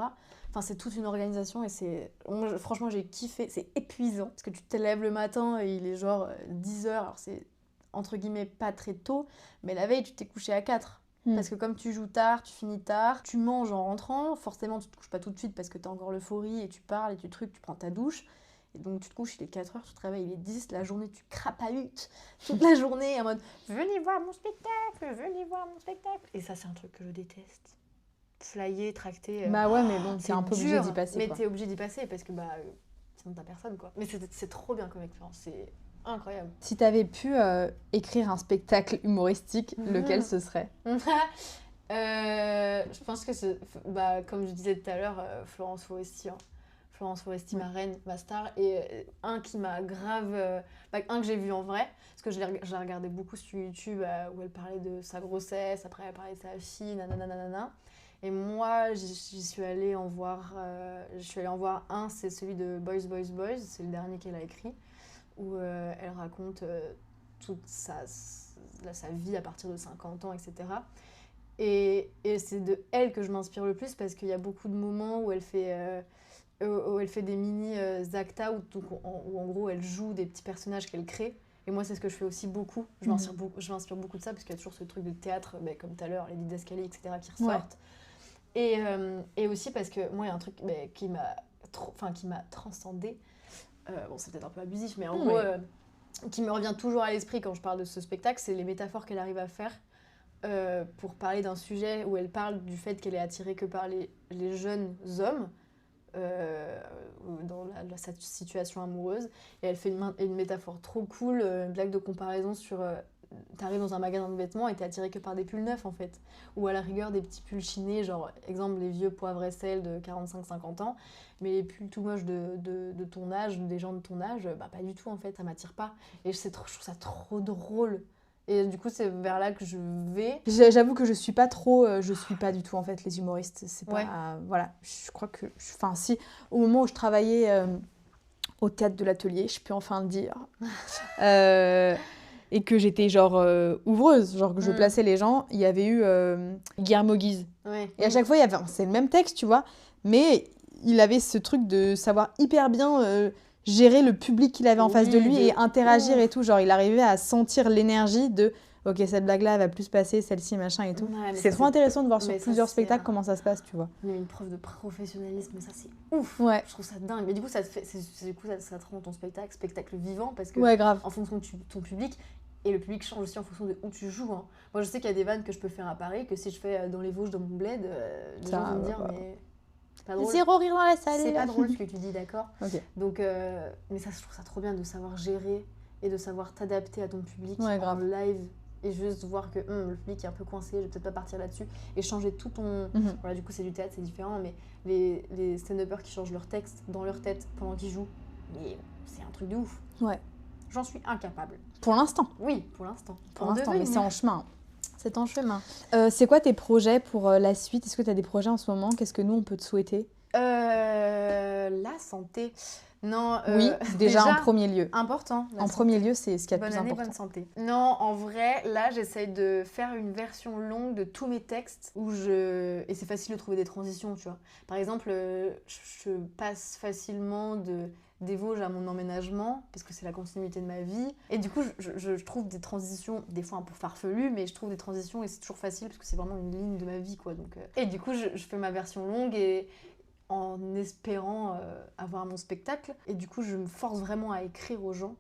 Enfin, c'est toute une organisation, et franchement, j'ai kiffé. C'est épuisant, parce que tu te lèves le matin, et il est genre 10h, alors c'est entre guillemets pas très tôt, mais la veille, tu t'es couché à 4. Parce que comme tu joues tard, tu finis tard, tu manges en rentrant, forcément tu te couches pas tout de suite parce que t'as encore l'euphorie, et tu parles, et tu prends ta douche. Et donc tu te couches, il est 4h, tu te réveilles, il est 10, la journée tu crapahutes toute la journée en mode « Venez voir mon spectacle, venez voir mon spectacle !» Et ça, c'est un truc que je déteste. Flyer, tracter... Bah ouais, mais bon, t'es un peu obligé d'y passer, mais quoi. t'es obligé d'y passer parce que sinon t'as personne, quoi. Mais c'est trop bien comme expérience, c'est incroyable. Si t'avais pu écrire un spectacle humoristique, lequel ce serait? Je pense que comme je disais tout à l'heure, Florence Foresti, hein. Florence Foresti, ma reine, ma star, et un qui m'a grave... un que j'ai vu en vrai, parce que je l'ai regardé beaucoup sur YouTube, où elle parlait de sa grossesse, après elle parlait de sa fille, nanana. Et moi, j'y suis allée en voir... un, c'est celui de Boys, Boys, Boys, c'est le dernier qu'elle a écrit, où elle raconte toute sa vie à partir de 50 ans, etc. Et c'est de elle que je m'inspire le plus, parce qu'il y a beaucoup de moments où elle fait des mini acta où en gros elle joue des petits personnages qu'elle crée. Et moi c'est ce que je fais aussi beaucoup. Je m'inspire beaucoup de ça, parce qu'il y a toujours ce truc de théâtre, comme tout à l'heure, les didascalies, etc. qui ressortent. Ouais. Et aussi parce que moi il y a un truc qui m'a transcendée. C'est peut-être un peu abusif, mais en gros qui me revient toujours à l'esprit quand je parle de ce spectacle, c'est les métaphores qu'elle arrive à faire pour parler d'un sujet où elle parle du fait qu'elle est attirée que par les jeunes hommes dans sa situation amoureuse, et elle fait une métaphore trop cool, une blague de comparaison sur t'arrives dans un magasin de vêtements et t'es attiré que par des pulls neufs en fait, ou à la rigueur des petits pulls chinés, genre exemple les vieux poivre et sel de 45-50 ans, mais les pulls tout moches de ton âge, des gens de ton âge, pas du tout en fait, ça m'attire pas, et je trouve ça trop drôle. Et du coup, c'est vers là que je vais. J'avoue que je suis pas du tout en fait les humoristes. C'est pas, voilà, je crois que, si, au moment où je travaillais au théâtre de l'atelier, je peux enfin le dire, et que j'étais genre ouvreuse, genre que je plaçais les gens, il y avait eu Guillermo Guise. Ouais. Et à chaque fois, c'est le même texte, tu vois, mais il avait ce truc de savoir hyper bien gérer le public qu'il avait en face de lui et interagir et tout. Genre, il arrivait à sentir l'énergie de « Ok, cette blague-là, elle va plus passer, celle-ci, machin et tout. » C'est trop intéressant de voir sur plusieurs spectacles comment ça se passe, tu vois. Il y a une preuve de professionnalisme, mais ça, c'est ouf. Ouais. Je trouve ça dingue. Mais du coup, ça te rend ton spectacle vivant, parce que grave. En fonction de ton public, et le public change aussi en fonction de où tu joues. Hein. Moi, je sais qu'il y a des vannes que je peux faire à Paris, que si je fais dans les Vosges, dans mon bled, les gens vont me dire « Mais... » Zéro rire dans la salle. C'est pas drôle ce que tu dis, d'accord. Okay. Donc, mais ça, je trouve ça trop bien de savoir gérer et de savoir t'adapter à ton public en live, et juste voir que le public est un peu coincé, je vais peut-être pas partir là-dessus, et changer tout ton... Voilà, du coup, c'est du théâtre, c'est différent, mais les stand-uppers qui changent leur texte dans leur tête pendant qu'ils jouent, mais c'est un truc de ouf. Ouais. J'en suis incapable. Pour l'instant. Oui, pour l'instant. Mais c'est en chemin. C'est en chemin. C'est quoi tes projets pour la suite? Est-ce que tu as des projets en ce moment? Qu'est-ce que nous, on peut te souhaiter? La santé. Non, oui, déjà en premier lieu. Important. En premier lieu, c'est ce qu'il y a de plus important. Bonne santé. Non, en vrai, là, j'essaye de faire une version longue de tous mes textes et c'est facile de trouver des transitions, tu vois. Par exemple, je passe facilement des Vosges à mon emménagement, parce que c'est la continuité de ma vie. Et du coup, je trouve des transitions, des fois un peu farfelues, mais je trouve des transitions et c'est toujours facile, parce que c'est vraiment une ligne de ma vie, quoi. Donc, Et du coup, je fais ma version longue en espérant avoir mon spectacle. Et du coup, je me force vraiment à écrire aux gens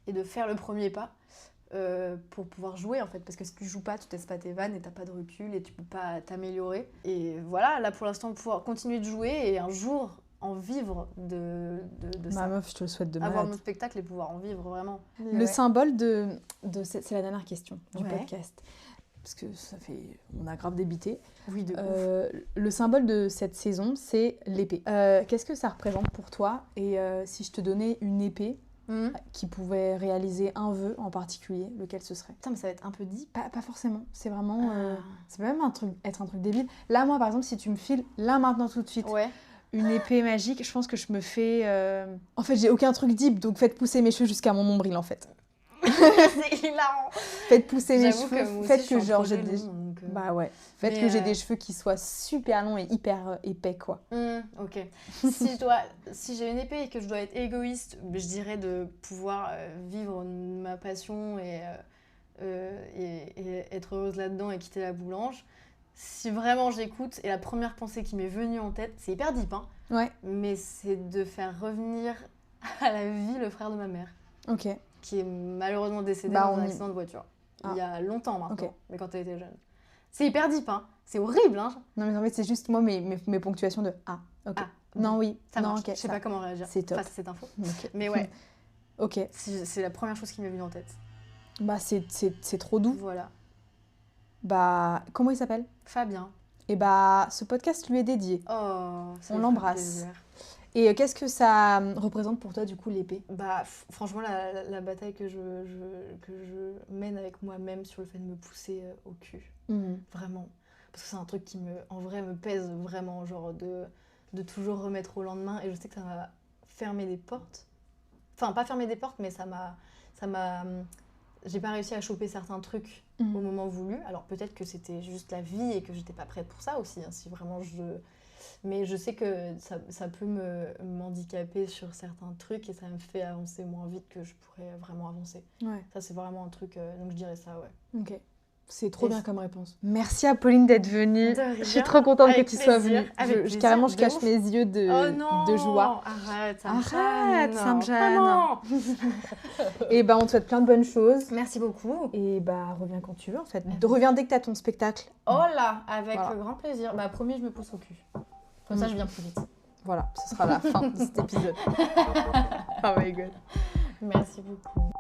et de faire le premier pas pour pouvoir jouer, en fait. Parce que si tu joues pas, tu testes pas tes vannes et t'as pas de recul et tu peux pas t'améliorer. Et voilà, là, pour l'instant, pouvoir continuer de jouer et un jour... en vivre de ça. Meuf, je te le souhaite de malade. Avoir mon spectacle et pouvoir en vivre vraiment. Le symbole de c'est la dernière question du podcast. Parce que on a grave débité. Oui, de ouf. Le symbole de cette saison, c'est l'épée. Qu'est-ce que ça représente pour toi? Et si je te donnais une épée, qui pouvait réaliser un vœu en particulier, lequel ce serait? Putain, mais ça va être un peu deep. Pas forcément, c'est vraiment... ça peut même être un truc débile. Là, moi, par exemple, si tu me files, là, maintenant, tout de suite, Ouais. une épée magique, je pense que je me fais... En fait, j'ai aucun truc deep, donc faites pousser mes cheveux jusqu'à mon nombril, en fait. C'est hilarant. Faites pousser mes J'avoue que cheveux, moi aussi, faites je suis que en genre projet j'ai des... long, donc, Bah ouais, faites mais, que j'ai des cheveux qui soient super longs et hyper épais, quoi. Ok. Si j'ai une épée et que je dois être égoïste, je dirais de pouvoir vivre ma passion et être heureuse là-dedans et quitter la boulange. Si vraiment j'écoute, et la première pensée qui m'est venue en tête, c'est hyper deep, hein, Ouais, mais c'est de faire revenir à la vie le frère de ma mère, ok. qui est malheureusement décédé Bah, dans on un y- accident de voiture. Ah. Il y a longtemps maintenant, Ok. mais quand elle était jeune. C'est hyper deep, hein. C'est horrible, hein. Non, mais en fait, c'est juste moi, mes ponctuations de « Ah, ok. Ah, Non, oui, ça non, marche. ok. Je sais pas comment réagir c'est top. face à cette info. Ok. Mais ouais, Ok, c'est la première chose qui m'est venue en tête. bah c'est trop doux. Voilà. Bah, comment il s'appelle? Fabien. Et bah, ce podcast lui est dédié. Oh, ça On me fait l'embrasse. plaisir. Et qu'est-ce que ça représente pour toi, du coup, l'épée? Bah, franchement, la bataille que je mène avec moi-même sur le fait de me pousser au cul. Vraiment. Parce que c'est un truc qui, en vrai, me pèse vraiment, genre de toujours remettre au lendemain. Et je sais que ça m'a fermé des portes. Enfin, pas fermé des portes, mais ça m'a j'ai pas réussi à choper certains trucs au moment voulu. Alors peut-être que c'était juste la vie et que j'étais pas prête pour ça aussi, hein, si vraiment mais je sais que ça peut m'handicaper sur certains trucs et ça me fait avancer moins vite que je pourrais vraiment avancer. Ouais. Ça, c'est vraiment un truc, donc je dirais ça, ouais. Ok. C'est trop Et bien comme réponse. Merci Apolline d'être venue. De rien. Je suis trop contente Avec que tu sois plaisir. venue. Avec plaisir, Carrément, je de cache ouf. mes yeux de joie. Arrête, ça Arrête, ça me gêne. Vraiment. Et bah, on te souhaite plein de bonnes choses. Merci beaucoup. Et bah, reviens quand tu veux, en fait. Reviens dès que t'as ton spectacle. Oh là, avec Voilà. grand plaisir. Bah, promis, je me pousse au cul. Comme ça, je viens plus vite. Voilà, ce sera la fin de cet épisode. Oh my god. Merci beaucoup.